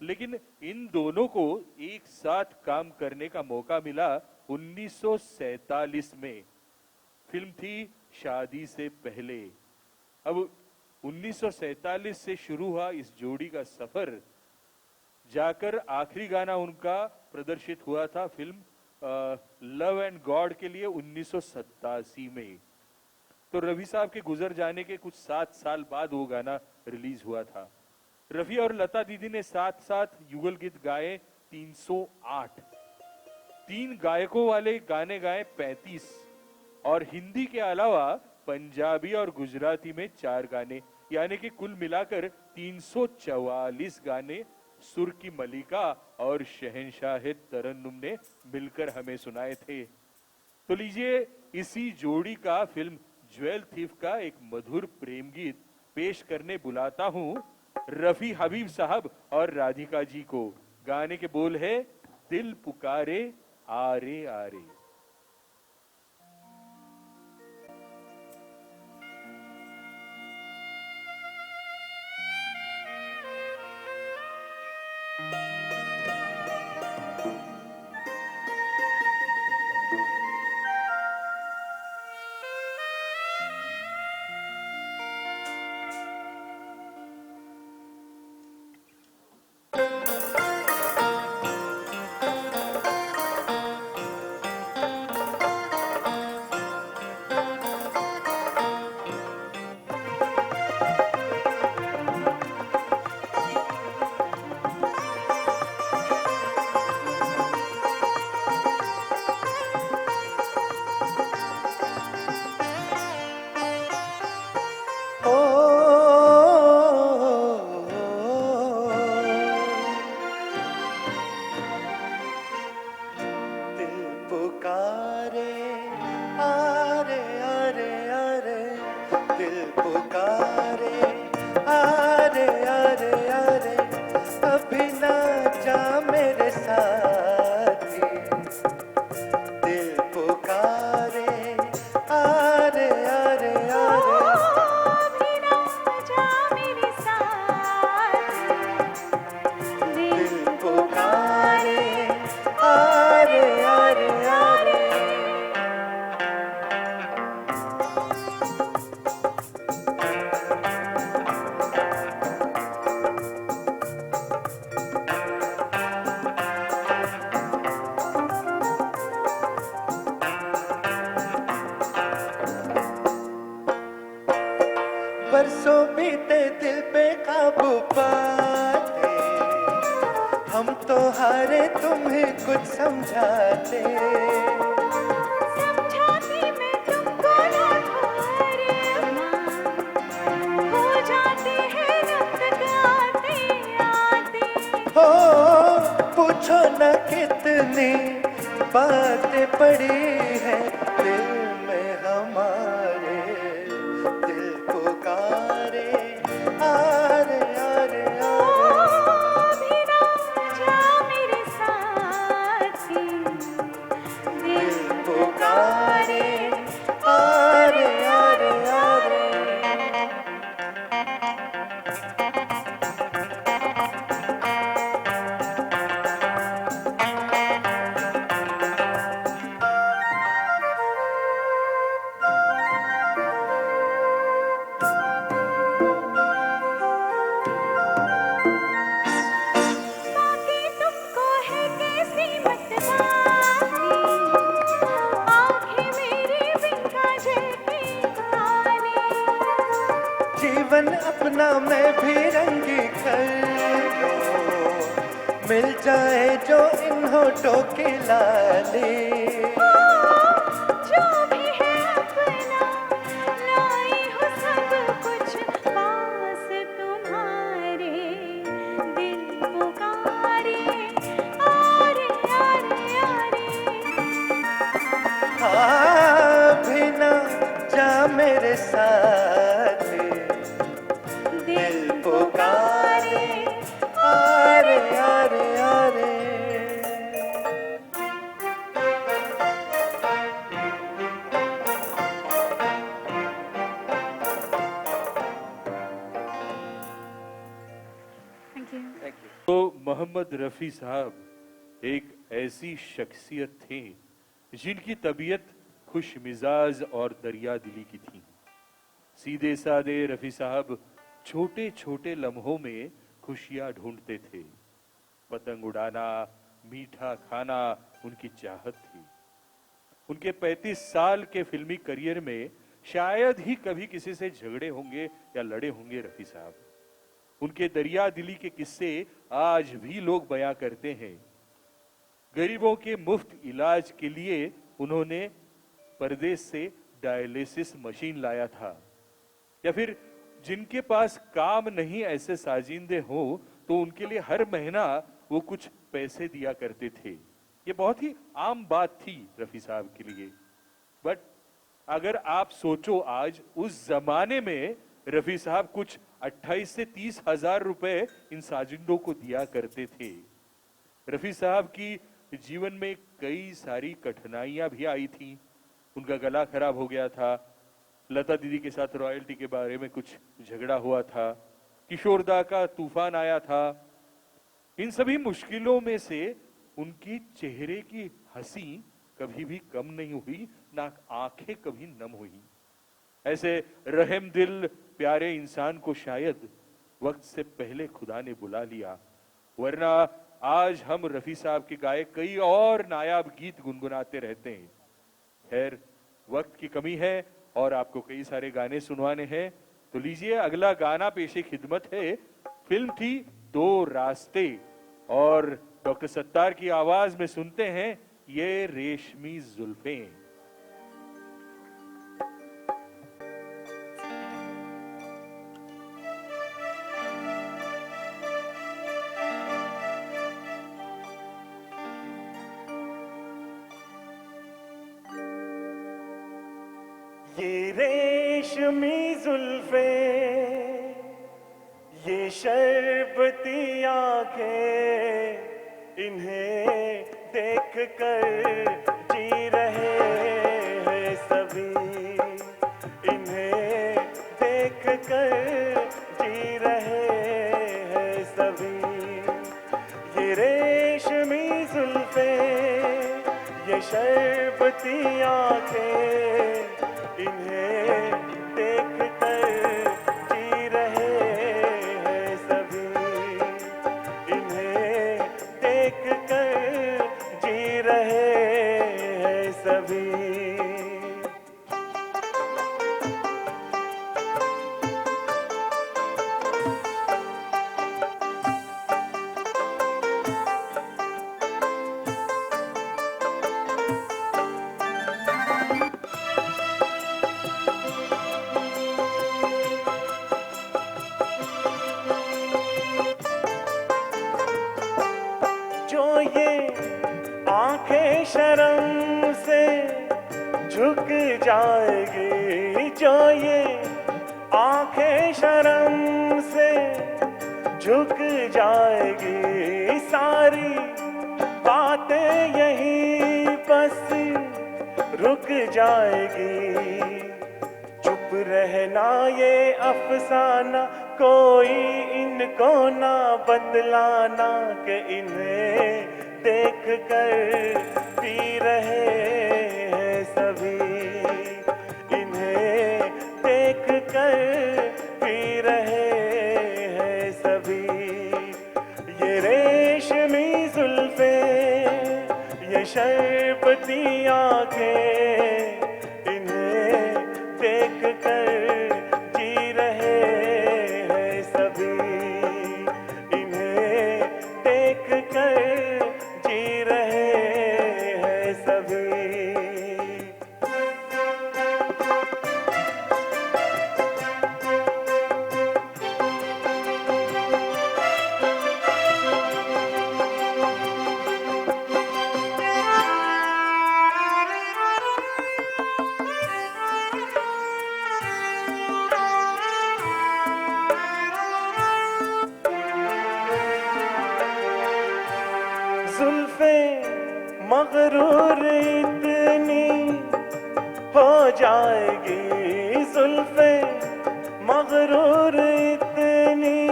लेकिन इन दोनों को एक साथ काम करने का मौका मिला 1947 में। फिल्म थी शादी से पहले। अब 1947 से शुरू हुआ इस जोड़ी का सफर, जाकर आखिरी गाना उनका प्रदर्शित हुआ था फिल्म लव एंड गॉड के लिए 1987 में। तो रफी साहब के गुजर जाने के कुछ 7 साल बाद वो गाना रिलीज हुआ था। रफी और लता दीदी ने साथ साथ युगल गीत गाए 308, 3 गायकों वाले गाने गाए 35, और हिंदी के अलावा पंजाबी और गुजराती में 4 गाने, यानी कि कुल मिलाकर 344 गाने सुर की मलिका और शहंशाह तरन्नुम ने मिलकर हमें सुनाए थे। तो लीजिए, इसी जोड़ी का फिल्म ज्वेल थीफ का एक मधुर प्रेम गीत पेश करने बुलाता हूं रफी हबीब साहब और राधिका जी को। गाने के बोल है दिल पुकारे आरे आरे। बरसों बीते दिल पे काबू पाते, हम तो हारे तुम्हें कुछ समझाते। समझाती मैं तुमको ना तुम्हारे माँ, हो जाते हैं रक्त गाते आते। हो पूछो न कितनी बातें पड़ी है दिल में हमारे, दिल पुकारे आरे आरे आरे। जीवन अपना मैं भी रंगी कर लूं, मिल जाए जो इन होठों की लाली। जो भी है अपना लाई हूँ सब कुछ पास तुम्हारे, दिल पुकारे आरे आरे आरे। हाँ भी ना जा मेरे साथ, दिल पुकारे आरे आरे आरे। Thank you. तो मोहम्मद रफी साहब एक ऐसी शख्सियत थे जिनकी तबीयत खुश मिजाज और दरिया दिली की थी। सीधे साधे रफी साहब छोटे छोटे लम्हों में खुशियां ढूंढते थे। पतंग उड़ाना, मीठा खाना उनकी चाहत थी। उनके 35 साल के फिल्मी करियर में शायद ही कभी किसी से झगड़े होंगे या लड़े होंगे रफी साहब। उनके दरिया दिली के किस्से आज भी लोग बयां करते हैं। गरीबों के मुफ्त इलाज के लिए उन्होंने परदेश से डायलिसिस मशीन लाया था। या फिर जिनके पास काम नहीं ऐसे साजिंदे हो तो उनके लिए हर महीना वो कुछ पैसे दिया करते थे। ये बहुत ही आम बात थी रफी साहब के लिए। बट अगर आप सोचो, आज उस जमाने में रफी साहब कुछ 28 से 30 हजार रुपए इन साजिंदों को दिया करते थे। रफी साहब की जीवन में कई सारी कठिनाइयां भी आई थी। उनका गला खराब हो गया था, लता दीदी के साथ रॉयल्टी के बारे में कुछ झगड़ा हुआ था, किशोरदा का तूफान आया था। इन सभी मुश्किलों में से उनकी चेहरे की हंसी कभी भी कम नहीं हुई, ना आंखें कभी नम हुई। ऐसे रहम दिल प्यारे इंसान को शायद वक्त से पहले खुदा ने बुला लिया, वरना आज हम रफी साहब के गाए कई और नायाब गीत गुनगुनाते रहते हैं। खैर, वक्त की कमी है और आपको कई सारे गाने सुनवाने हैं, तो लीजिए अगला गाना पेशे खिदमत है। फिल्म थी दो रास्ते और डॉक्टर सत्तार की आवाज में सुनते हैं ये रेशमी जुल्फें। ये रेशमी जुल्फें, ये शरबती आंखें, इन्हें देख कर जी रहे हैं सभी, इन्हें देख कर जी रहे हैं सभी। ये रेशमी जुल्फें, ये शरबती आंखें, इन्हें देख कर जी रहे हैं सभी, इन्हें देख कर जी रहे हैं सभी। जो ये आंखें शर्म से झुक जाएगी, जो ये आंखें शर्म से झुक जाएगी, सारी बातें यहीं बस रुक जाएगी। चुप रहना ये अफसाना, कोई इनको ना बतलाना कि इन्हें देख कर पी रहे हैं सभी, इन्हें देख कर पी रहे हैं सभी। ये रेशमी जुल्फें, ये शरबती आंखें, इन्हें देख कर जी रहे मगरूर इतनी हो जाएगी जुल्फे, मगरूर इतनी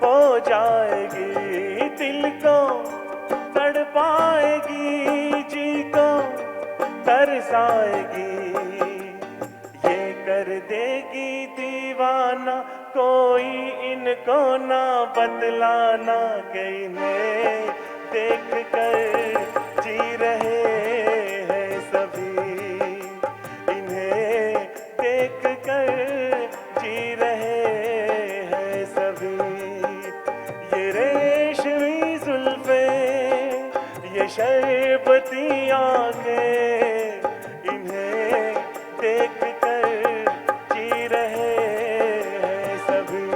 हो जाएगी, दिल को तड़पाएगी, जी को तरसाएगी, ये कर देगी दीवाना, कोई इनको ना बतलाना कि इन्हें देख कर जी रहे हैं सभी, इन्हें देख कर जी रहे हैं सभी। ये रेशमी जुल्फे, ये शरबती आंखें, इन्हें देख कर जी रहे हैं सभी,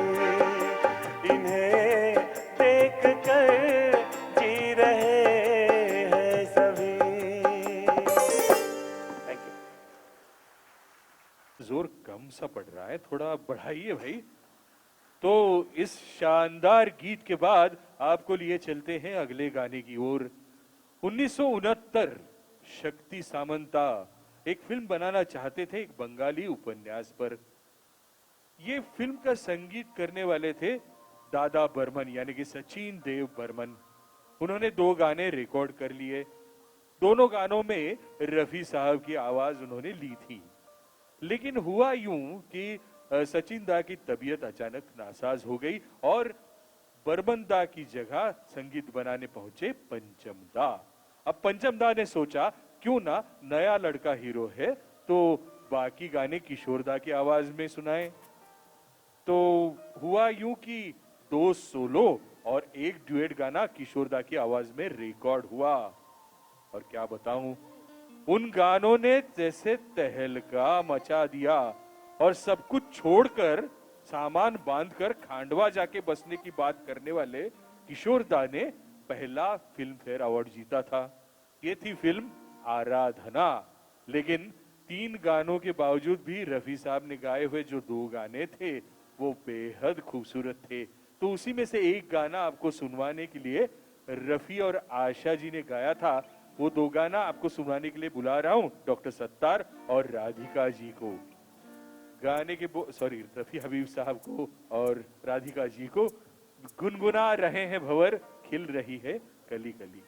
इन्हें देख कर जी रहे हैं सभी। Thank you. जोर कम सा पड़ रहा है, थोड़ा बढ़ाइए भाई। तो इस शानदार गीत के बाद आपको लिए चलते हैं अगले गाने की ओर। 1969 शक्ति सामंता एक फिल्म बनाना चाहते थे एक बंगाली उपन्यास पर। ये फिल्म का संगीत करने वाले थे दादा बर्मन यानी कि सचिन देव बर्मन। उन्होंने 2 गाने रिकॉर्ड कर लिए। दोनों गानों में रफी साहब की आवाज उन्होंने ली थी। लेकिन हुआ यूं कि सचिन दा की तबीयत अचानक नासाज हो गई और बर्मन दा की जगह संगीत बनाने पहुंचे पंचम दा। अब पंचम दा ने सोचा क्यों ना नया लड़का हीरो है तो बाकी गाने किशोर दा की आवाज में सुनाएं। तो हुआ यूं कि 2 सोलो और 1 ड्यूएट गाना किशोर दा की आवाज में रिकॉर्ड हुआ। और क्या बताऊं, उन गानों ने जैसे तहलका मचा दिया और सब कुछ छोड़कर सामान बांधकर खांडवा जाके बसने की बात करने वाले किशोर दा ने पहला फिल्म फेयर अवार्ड जीता था। ये थी फिल्म आराधना। लेकिन 3 गानों के बावजूद भी रफी साहब ने गाए हुए जो 2 गाने थे वो बेहद खूबसूरत थे। तो उसी में से एक गाना आपको सुनवाने के लिए रफी और आशा जी ने गाया था। वो 2 गाना आपको सुनवाने के लिए बुला रहा हूं डॉक्टर सत्तार और राधिका जी को। गाने के रफी हबीब साहब को और राधिका जी को। गुनगुना रहे हैं भंवर, खिल रही है कली कली।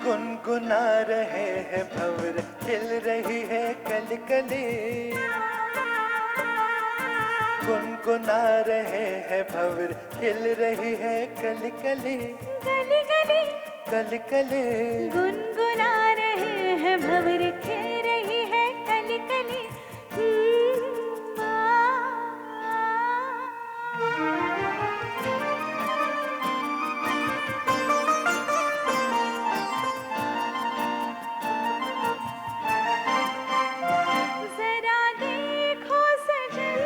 गुनगुना रहे हैं भंवर, खिल रही है कली कली, गुनगुना रहे हैं भंवर, खिल रही है कली कली, गली गली कली कली। गुनगुना रहे हैं भंवर, खेल रही है कली कली। जरा देखो सजन,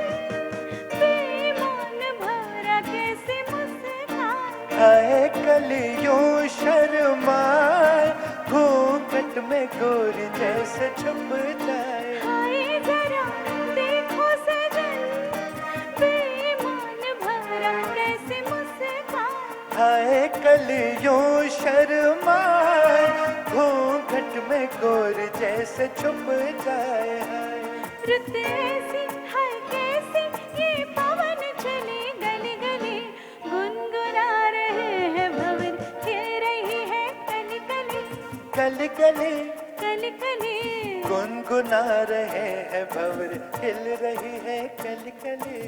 बेईमान भरा कैसे मुस्कान। हाय कलियों शर्माए, घूंघट में गोरी जैसे छुप जाए। हाय जरा देखो सजन, बेईमान भरा कैसे मुस्कान। हाय कलियों शर्माए, घूंघट में गोरी जैसे छुप जाए। हाय रुत ऐसी है कैसी, ये पवन चले गली गली। गुनगुना रहे हैं भंवर, खेल रही है कली कली, कली कली। कली कली। गुनगुना रहे हैं भंवर, खिल रही है कली कली।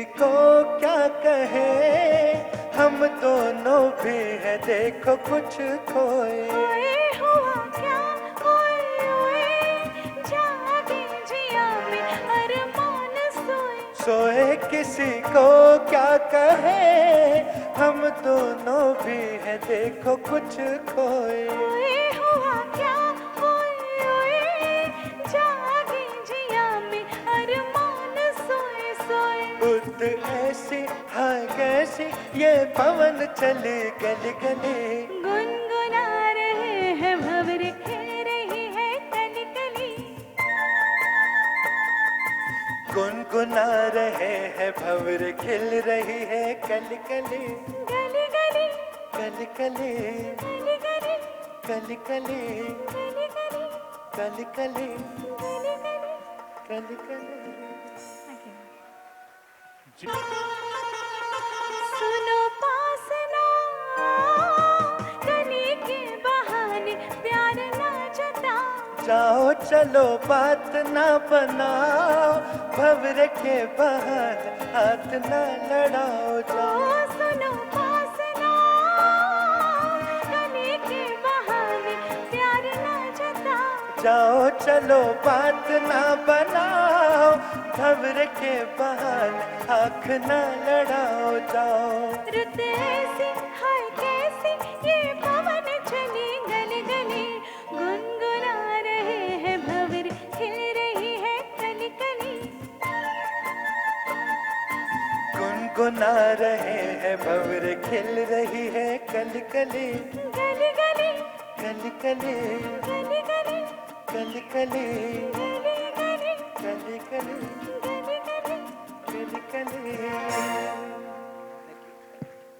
किसी को क्या कहे, हम दोनों भी है देखो कुछ खोए। ओए हुआ क्या, ओए ओए, जागे जिया में अरमान सोए। सोए किसी को क्या कहे, हम दोनों भी है देखो कुछ खोए। ओए हुआ क्या, ओए ओए, जागे जिया में अरमान सोए सोए। बुद्ध ऐसी हाय कैसी ये पवन चले गली गली। गुनगुना रहे हैं भंवर, खिल रही है कली कली। गुनगुना रहे हैं भंवर, खिल रही है कली कली। गली गली कली कली गली गली कली कली गली गली कली कली गली गली। कली कली। सुनो पास ना, गली के बहाने प्यार ना जताओ। जाओ चलो बात ना बनाओ, भंवर के बहाने हाथ ना लड़ाओ। ओ जाओ सुनो पास ना, गली के बहाने प्यार ना जताओ। जाओ चलो बात ना बनाओ, भंवर के बहाने आँख ना लड़ाओ। जाओ रुत ऐसी हाय कैसी ये पवन चली गली गली। गुनगुना रहे हैं भंवर, खिल रही है कली कली। गुनगुना रहे हैं भंवर, खिल रही है कली कली। गली गली कली कली गली गली कली कली गली गली कली कली गली गली। कली कली।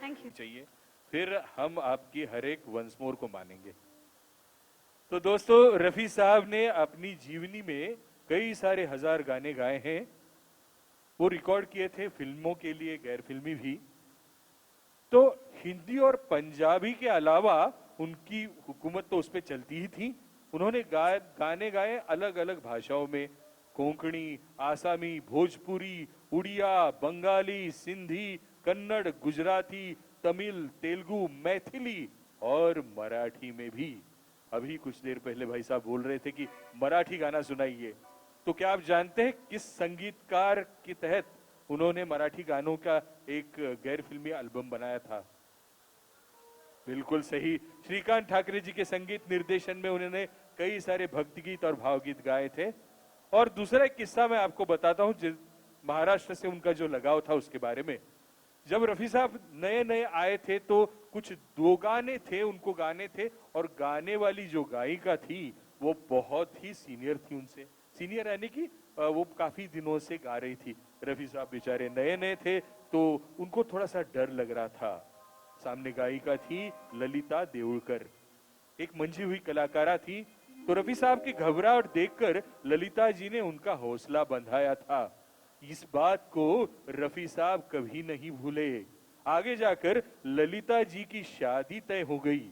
Thank you. चाहिए, फिर हम आपकी हर एक वंस मोर को मानेंगे। तो दोस्तों, रफी साहब ने अपनी जीवनी में कई सारे हजार गाने गाए हैं। वो रिकॉर्ड किए थे फिल्मों के लिए, गैर फिल्मी भी। तो हिंदी और पंजाबी के अलावा उनकी हुकूमत तो उस पर चलती ही थी। उन्होंने गाने गाए अलग अलग भाषाओं में, कोंकणी, आसामी, भोजपुरी, उड़िया, बंगाली, सिंधी, कन्नड़, गुजराती, तमिल, तेलुगु, मैथिली और मराठी में भी। अभी कुछ देर पहले भाई साहब बोल रहे थे कि मराठी गाना सुनाइए। तो क्या आप जानते हैं किस संगीतकार के तहत उन्होंने मराठी गानों का एक गैर फिल्मी एल्बम बनाया था? बिल्कुल सही, श्रीकांत ठाकरे जी के संगीत निर्देशन में उन्होंने कई सारे भक्ति गीत और भावगीत गाए थे। और दूसरा एक किस्सा मैं आपको बताता हूं, महाराष्ट्र से उनका जो लगाव था उसके बारे में। जब रफी साहब नए नए आए थे तो कुछ दो गाने थे उनको गाने थे, और गाने वाली जो गायिका थी वो बहुत ही सीनियर थी उनसे। सीनियर यानी कि वो काफी दिनों से गा रही थी। रफी साहब बेचारे नए नए थे तो उनको थोड़ा सा डर लग रहा था। सामने गायिका थी ललिता देउलकर, एक मंझी हुई कलाकारा थी। तो रफी साहब की घबराहट देखकर ललिता जी ने उनका हौसला बंधाया था। इस बात को रफी साहब कभी नहीं भूले। आगे जाकर ललिता जी की शादी तय हो गई,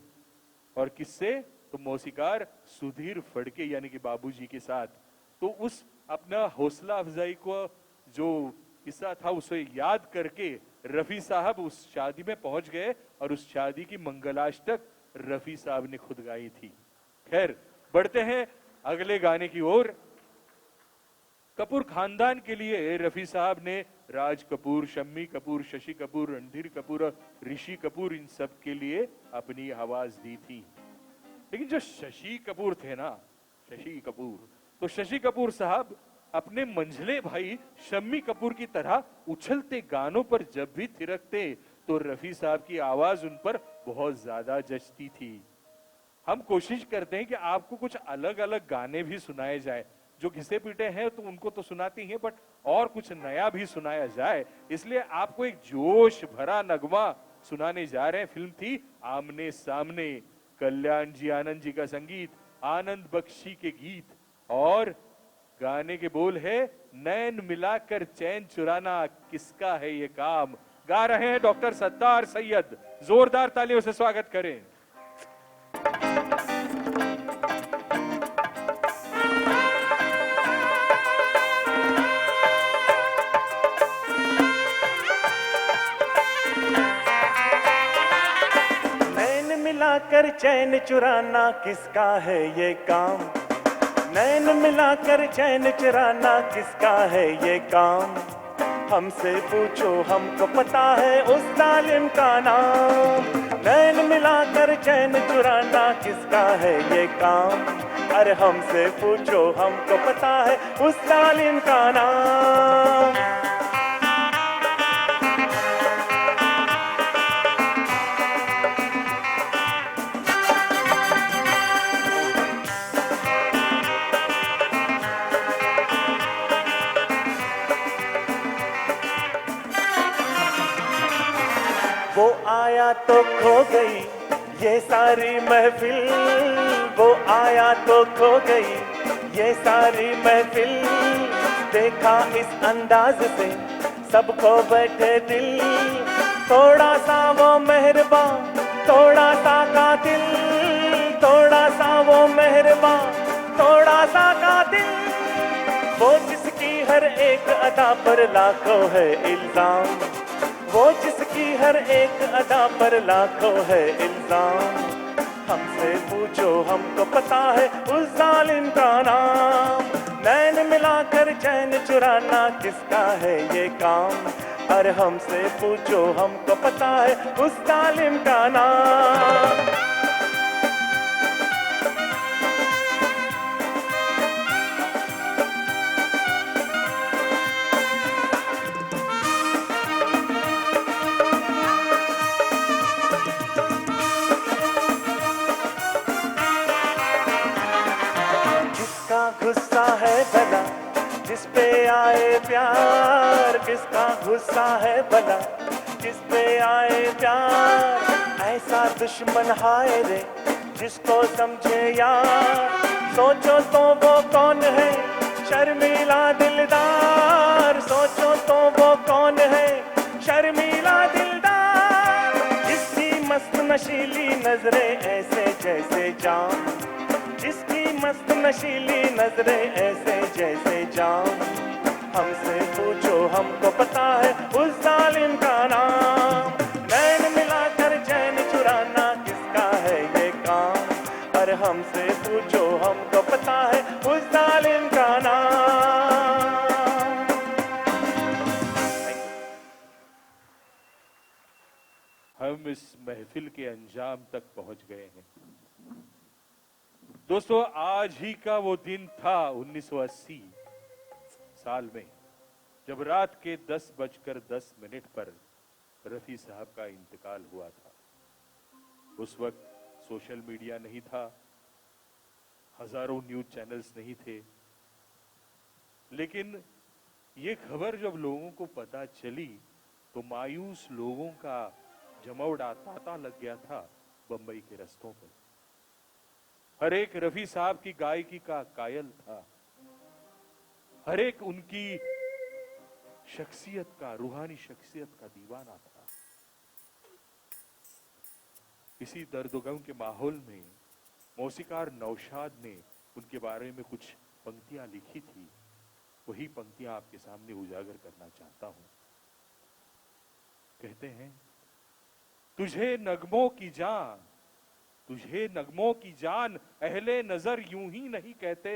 और किससे? तो मौसीकार सुधीर फड़के यानी कि बाबूजी के साथ। तो उस अपना हौसला अफजाई को जो किस्सा था उसे याद करके रफी साहब उस शादी में पहुंच गए, और उस शादी की मंगलाष्टक रफी साहब ने खुद गाई थी। खैर, बढ़ते हैं अगले गाने की ओर। कपूर खानदान के लिए रफी साहब ने राज कपूर, शम्मी कपूर, शशि कपूर, रणधीर कपूर और ऋषि कपूर, इन सब के लिए अपनी आवाज दी थी। लेकिन जो शशि कपूर थे ना, शशि कपूर, तो शशि कपूर साहब अपने मंझले भाई शम्मी कपूर की तरह उछलते गानों पर जब भी थिरकते तो रफी साहब की आवाज उन पर बहुत ज्यादा जचती थी। हम कोशिश करते हैं कि आपको कुछ अलग अलग गाने भी सुनाए जाए। जो घिसे पीटे हैं तो उनको तो सुनाती हैं, बट और कुछ नया भी सुनाया जाए। इसलिए आपको एक जोश भरा नगमा सुनाने जा रहे हैं। फिल्म थी आमने सामने, कल्याण जी आनंद जी का संगीत, आनंद बख्शी के गीत, और गाने के बोल है नैन मिलाकर चैन चुराना किसका है ये काम। गा रहे हैं डॉक्टर सत्तार सैयद। जोरदार तालियों से स्वागत करें। मिलाकर चैन चुराना किसका है ये काम, नैन मिलाकर चैन चुराना किसका है ये काम, हमसे पूछो हमको पता है उस जालिम का नाम। नैन मिलाकर चैन चुराना किसका है ये काम, अरे हमसे पूछो हमको पता है उस जालिम का नाम। वो आया तो खो गई ये सारी महफिल, वो आया तो खो गई ये सारी महफिल, देखा इस अंदाज से सबको बैठे दिल, थोड़ा सा वो मेहरबान थोड़ा सा कातिल, थोड़ा सा वो मेहरबान थोड़ा सा कातिल, वो जिसकी हर एक अदा पर लाखों है इल्जाम, वो जिसकी हर एक अदा पर लाखों है इल्जाम, हमसे पूछो हमको पता है उस जालिम का नाम। नैन मिलाकर चैन चुराना किसका है ये काम, अरे हमसे पूछो हमको पता है उस जालिम का नाम। गुस्सा है भला जिस पे आए प्यार, किसका गुस्सा है भला जिस पे आए प्यार, ऐसा दुश्मन हाय रे जिसको समझे यार, सोचो तो वो कौन है शर्मीला दिलदार, सोचो तो वो कौन है शर्मीला दिलदार, जिसकी मस्त नशीली नजरें ऐसे जैसे जाम, जिसकी मस्त नशीली नजरें ऐसे जैसे जाम, हमसे पूछो हमको पता है उस जालिम का नाम। नैन मिलाकर चैन चुराना किसका है ये काम, अरे हमसे पूछो हमको पता है उस जालिम का नाम। हम इस महफिल के अंजाम तक पहुंच गए हैं। दोस्तों, आज ही का वो दिन था 1980 साल में, जब रात के 10:10 पर रफी साहब का इंतकाल हुआ था। उस वक्त सोशल मीडिया नहीं था, हजारों न्यूज चैनल्स नहीं थे, लेकिन ये खबर जब लोगों को पता चली तो मायूस लोगों का जमौड़ा तांता लग गया था बंबई के रास्तों पर। हर एक रफी साहब की गायकी का कायल था, हर एक उनकी शख्सियत का, रूहानी शख्सियत का दीवाना था। इसी दर्द-ओ-गम के माहौल में मौसीकार नौशाद ने उनके बारे में कुछ पंक्तियां लिखी थी, वही पंक्तियां आपके सामने उजागर करना चाहता हूं। कहते हैं, तुझे नगमों की जान, तुझे नगमों की जान अहले नजर यूं ही नहीं कहते,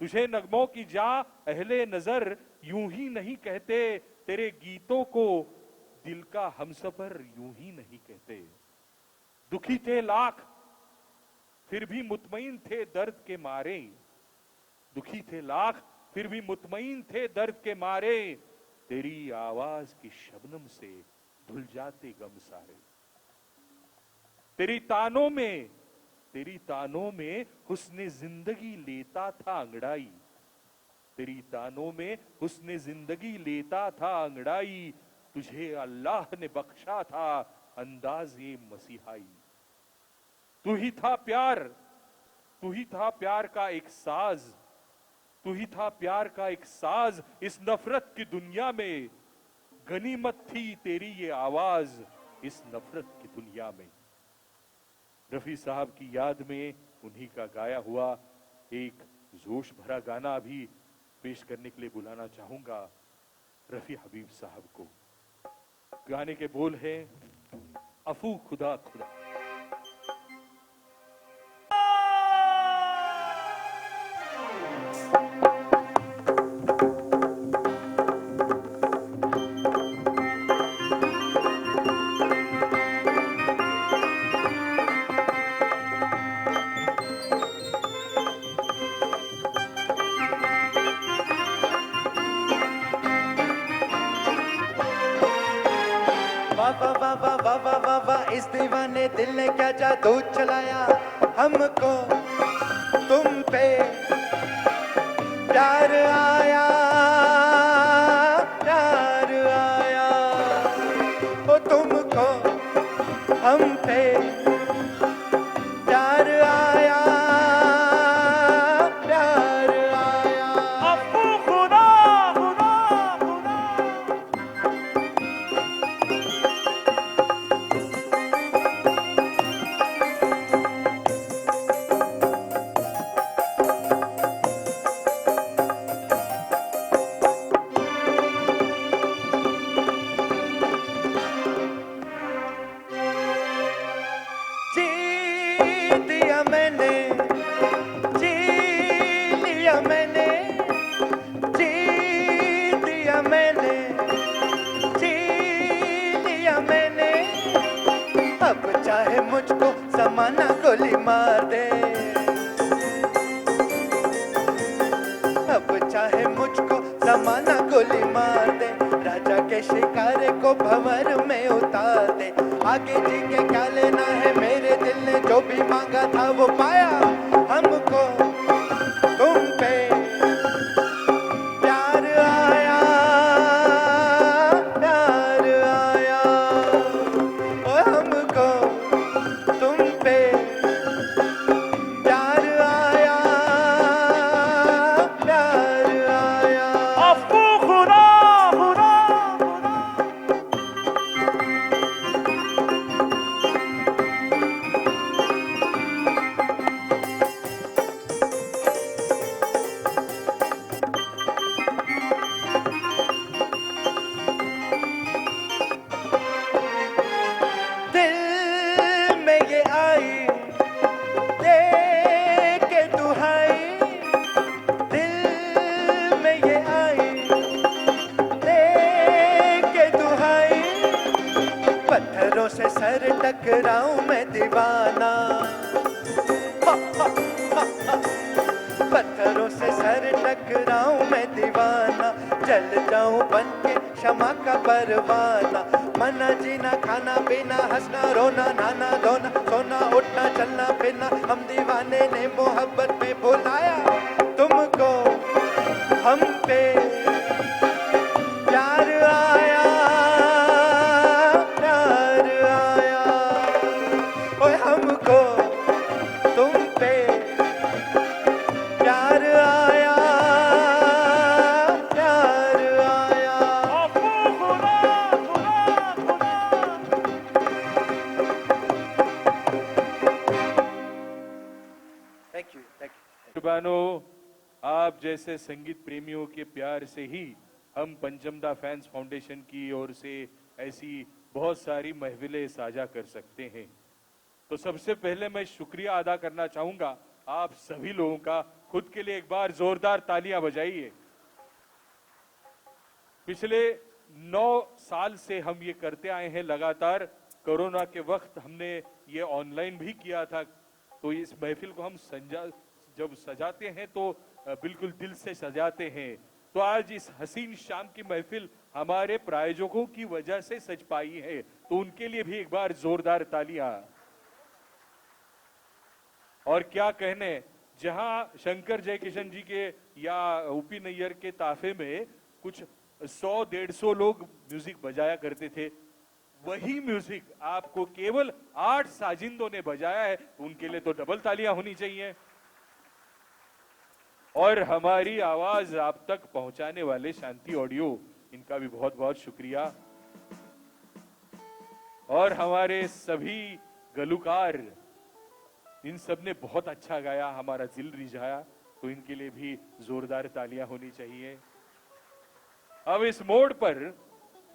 तुझे नगमों की जान अहले नजर यूं ही नहीं कहते, तेरे गीतों को दिल का हमसफर यूं ही नहीं कहते। दुखी थे लाख फिर भी मुतमईन थे दर्द के मारे, दुखी थे लाख फिर भी मुतमईन थे दर्द के मारे, तेरी आवाज की शबनम से धुल जाते गम सारे। तेरी तानों में हुस्ने जिंदगी लेता था अंगड़ाई, तेरी तानों में हुस्ने जिंदगी लेता था अंगड़ाई, तुझे अल्लाह ने बख्शा था अंदाज़े मसीहाई। तू ही था प्यार, तू ही था प्यार का एक साज, तू ही था प्यार का एक साज इस नफरत की दुनिया में, गनीमत थी तेरी ये आवाज इस नफरत की दुनिया में। रफी साहब की याद में उन्हीं का गाया हुआ एक जोश भरा गाना अभी पेश करने के लिए बुलाना चाहूंगा रफी हबीब साहब को। गाने के बोल हैं, अफू खुदा खुदा। वाह वाह वाह वाह वाह वाह वाह वाह, इस दीवाने दिल ने क्या जादू चलाया, हमको तुम पे प्यार आया, प्यार आया, ओ तुमको हम पे प्यार आया, प्यार आया। अप्पू खुदा खुदा खुदा। जी दिया मैंने, जी लिया मैंने, जी दिया मैंने, जी लिया मैंने, अब चाहे मुझको जमाना गोली मार दे, अब चाहे मुझको जमाना गोली मार दे, राजा के शिकारे को भंवर में उतार दे, आगे जी के क्या लेना है, मेरे दिल ने जो भी मांगा था वो पाया, हमको तुम पे प्यार आया, प्यार आया, ओ हमको तुम पे प्यार आया, प्यार आया। अप्पू खुदा खुदा खुदा। दिल में ये आई दे के दुहाई, दिल में ये आई दे के दुहाई, पत्थरों से सर टकराऊं मैं दीवाना, पत्थरों से सर टकराऊं मैं दीवाना, जल जाऊं बन के क्षमा का परवाना, मना जीना खाना पीना हंसना रोना नाना धोना सोना उठना चलना फिरना, हम दीवाने ने मोहब्बत में बुलाया, तुमको हम पे प्यार आया, प्यार आया, ओए हमको तुम पे प्यार आया, प्यार आया। अप्पू खुदा खुदा खुदा। Thank you, thank you. मेहरबानों, आप जैसे संगीत प्रेमियों के प्यार से ही हम पंचमदा फैंस फाउंडेशन की ओर से ऐसी बहुत सारी महफिलें साझा कर सकते हैं। तो सबसे पहले मैं शुक्रिया अदा करना चाहूंगा आप सभी लोगों का। खुद के लिए एक बार जोरदार तालियां बजाइए। पिछले 9 साल से हम ये करते आए हैं लगातार। कोरोना के वक्त हमने ये ऑनलाइन भी किया था। तो इस महफिल को हम जब सजाते हैं तो बिल्कुल दिल से सजाते हैं। तो आज इस हसीन शाम की महफिल हमारे प्रायोजकों की वजह से सज पाई है, तो उनके लिए भी एक बार जोरदार तालियां। और क्या कहने, जहां शंकर जयकिशन जी के या ओपी नैयर के ताफे में कुछ 100-150 लोग म्यूजिक बजाया करते थे, वही म्यूजिक आपको केवल 8 साजिंदों ने बजाया है। उनके लिए तो डबल तालियां होनी चाहिए। और हमारी आवाज आप तक पहुंचाने वाले शांति ऑडियो, इनका भी बहुत बहुत शुक्रिया। और हमारे सभी गलुकार, इन सब ने बहुत अच्छा गाया, हमारा दिल रिझाया, तो इनके लिए भी जोरदार तालियां होनी चाहिए। अब इस मोड़ पर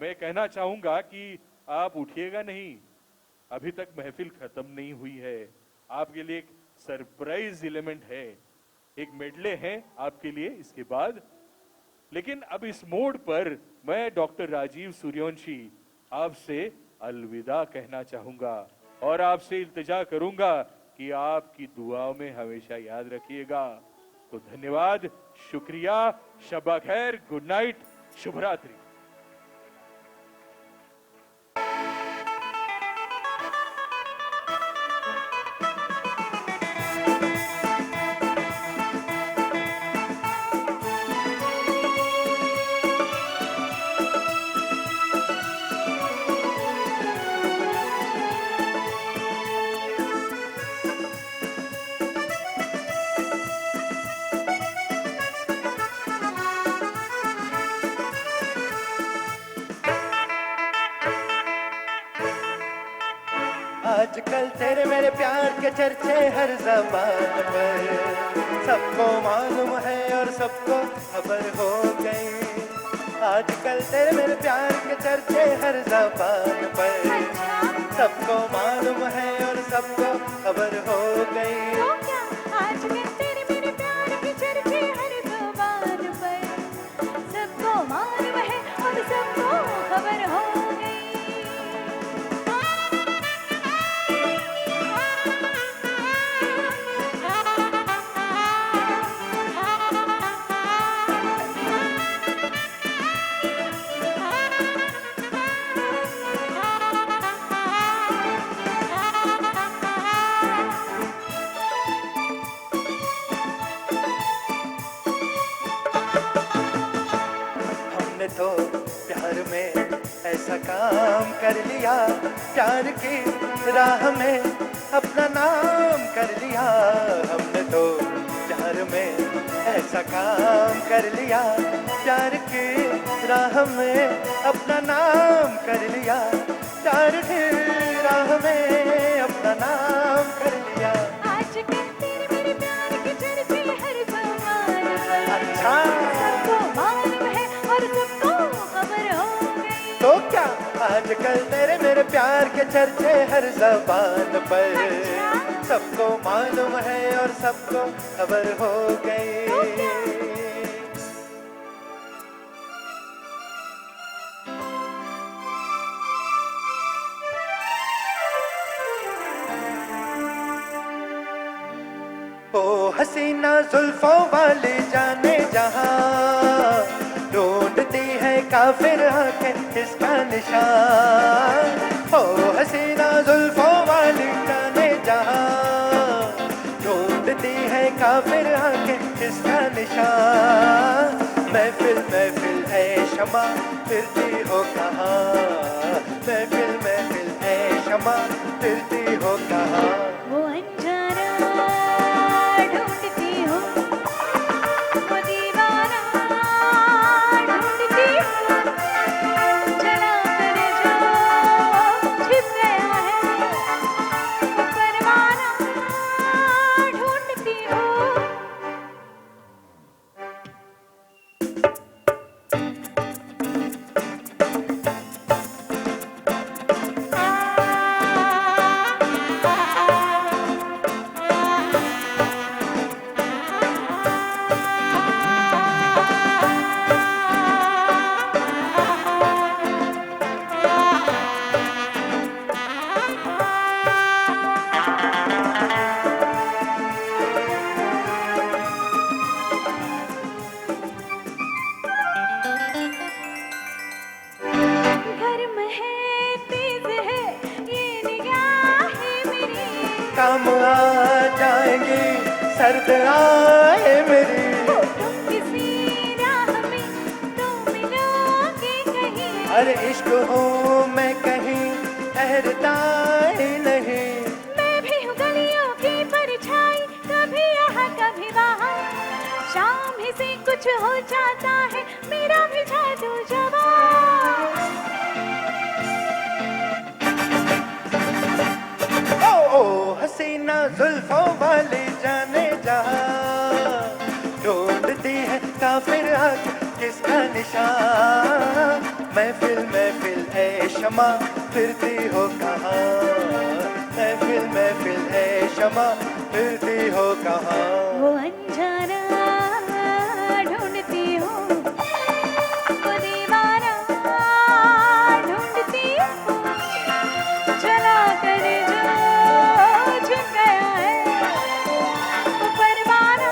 मैं कहना चाहूंगा कि आप उठिएगा नहीं, अभी तक महफिल खत्म नहीं हुई है। आपके लिए एक सरप्राइज एलिमेंट है, एक मेडले है आपके लिए इसके बाद। लेकिन अब इस मोड़ पर मैं डॉक्टर राजीव सूर्यवंशी आपसे अलविदा कहना चाहूंगा और आपसे इल्तिजा करूंगा कि आपकी दुआओं में हमेशा याद रखिएगा। तो धन्यवाद, शुक्रिया, शब्बा खैर, गुड नाइट, शुभ रात्रि। आजकल तेरे मेरे प्यार के चर्चे हर ज़बान पर, सबको मालूम है और सबको खबर हो गई। आजकल तेरे मेरे प्यार के चर्चे हर ज़बान पर, सबको मालूम है और सबको खबर हो गई। तो क्या आजकल तेरे मेरे प्यार के चर्चे हर ज़ुबान पर, सबको मालूम है और सबको खबर हो गई। हमने तो प्यार में ऐसा काम कर लिया, प्यार की राह में अपना नाम कर लिया। हमने तो प्यार में ऐसा काम कर लिया, प्यार की राह में अपना नाम कर लिया, प्यार की राह में अपना नाम कर लिया। आजकल तेरे मेरे प्यार के चर्चे हर ज़बान पर, अच्छा सबको मालूम है और सबको खबर हो गई। तो क्या आजकल तेरे मेरे प्यार के चर्चे हर ज़बान पर, सबको मालूम है और सबको खबर हो गई। ओ हसीना जुल्फों वाली जाने जहां, ढूंढती है काफिर आंखें इसका निशान। ओ हसीना जुल्फों वाली जाने जहां, ढूंढती है काफिर आंखें इसका निशान। महफिल महफिल है शमा फिरती हो कहाँ, महफिल महफिल है शमा फिरती हो कहाँ। वो अंजारा ढूंढती हूँ, वो दीवाना ढूंढती हूँ, चला कर जो छिप गया है, वो परवाना ढूंढती हूँ। गर्म है तेज है ये निगाहें मेरी, काम आ जाएंगी सर्द आए मेरी। तुम किसी राह में तो मिलोगे कहीं, अरे इश्क हूँ मैं कहीं ठहरता ही नहीं। मैं भी हूँ गलियों की परछाई, कभी यहाँ कभी वहाँ, शाम ही से कुछ हो जाता है मेरा भी जादू जवां। ओ हसीना जुल्फों वाली जाने जहां, ढूंढती है काफिर आंख किसका निशान। महफिल महफिल है शमा फिरती हो कहाँ, महफिल महफिल है शमा फिरती हो कहाँ। वो अंजाना ढूंढती हूँ, वो दीवाना ढूंढती हूँ, चला कर जो छिप गया है, वो परवाना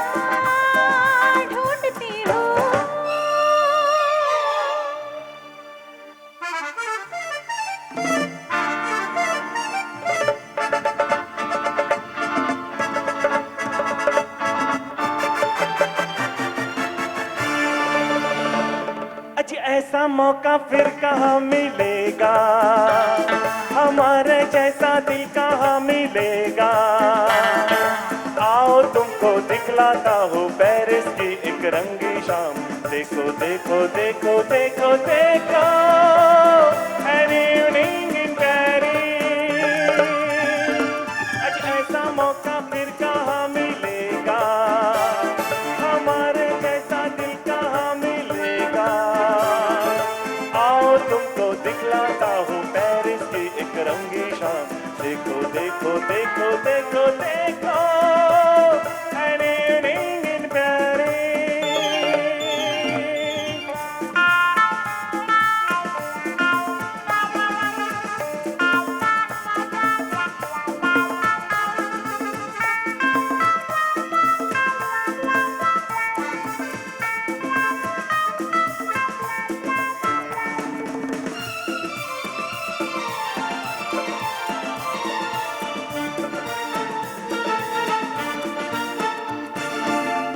ढूंढती हूँ। अजी ऐसा मौका फिर कहाँ मिलेगा, हमारे जैसा दिल कहाँ मिलेगा। आओ तुमको दिखलाता हूँ पेरिस की एक रंगी शाम। देखो देखो देखो देखो देखो, an evening in Paris। एक रंगी शाम, देखो देखो देखो देखो देखो an evening in Paris.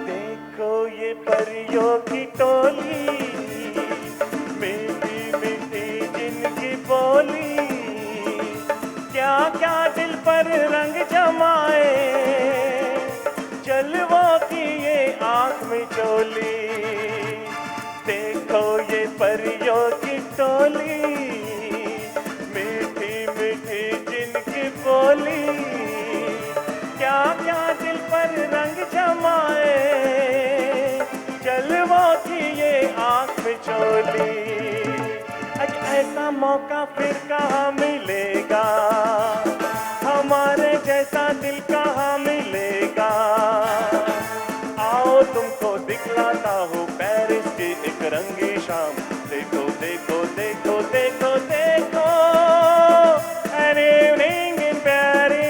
देखो ये परियों की टोली, मीठी मीठी जिनकी बोली, क्या क्या दिल पर रंग जमाए, जलवों की ये आंख में चोली। देखो ये परियों की टोली, मीठी मीठी जिनकी बोली, क्या क्या दिल पर रंग जमाए, जलवों की ये आंख में चोली। आज ऐसा मौका फिर कहाँ मिलेगा, हमारे जैसा दिल कहाँ मिलेगा। आओ तुमको दिखलाता हूँ पेरिस की एक रंगी शाम, देखो देखो देखो देखो देखो an evening in Paris.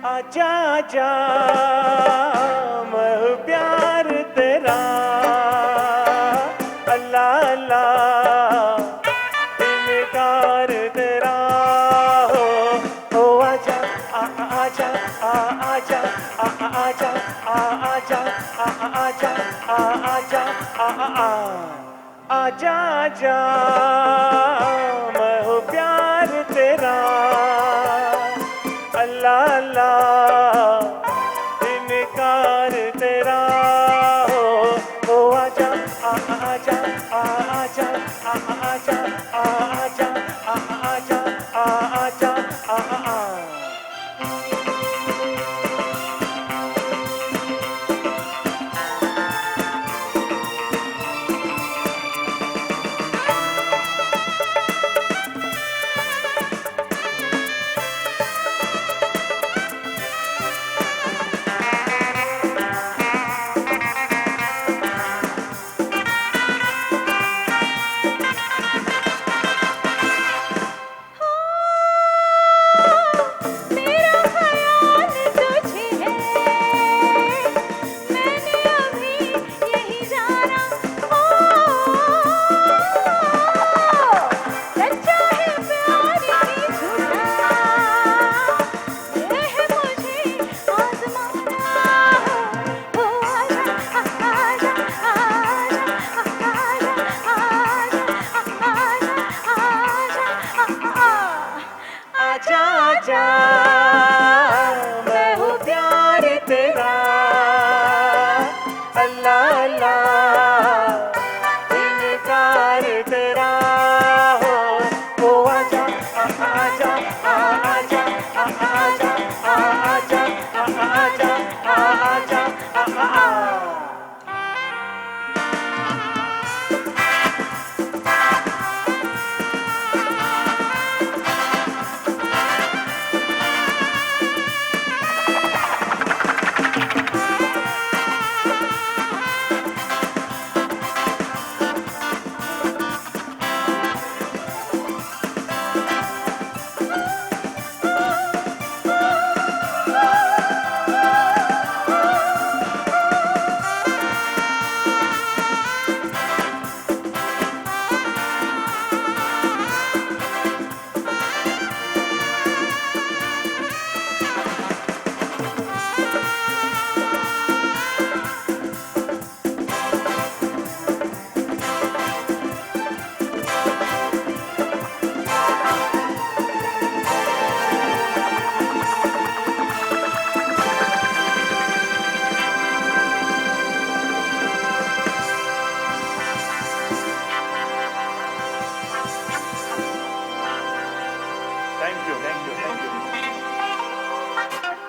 आजा आजा मैं हूँ प्यार तेरा, अल्लाह अल्लाह इनकार तेरा। हो आजा आजा आजा आजा आजा आजा आजा आजा आजा मैं हूँ प्यार तेरा, अल्लाह अल्लाह इनकार तेरा। हो आजा आजा आजा आजा आजा आजा आजा आजा। आजा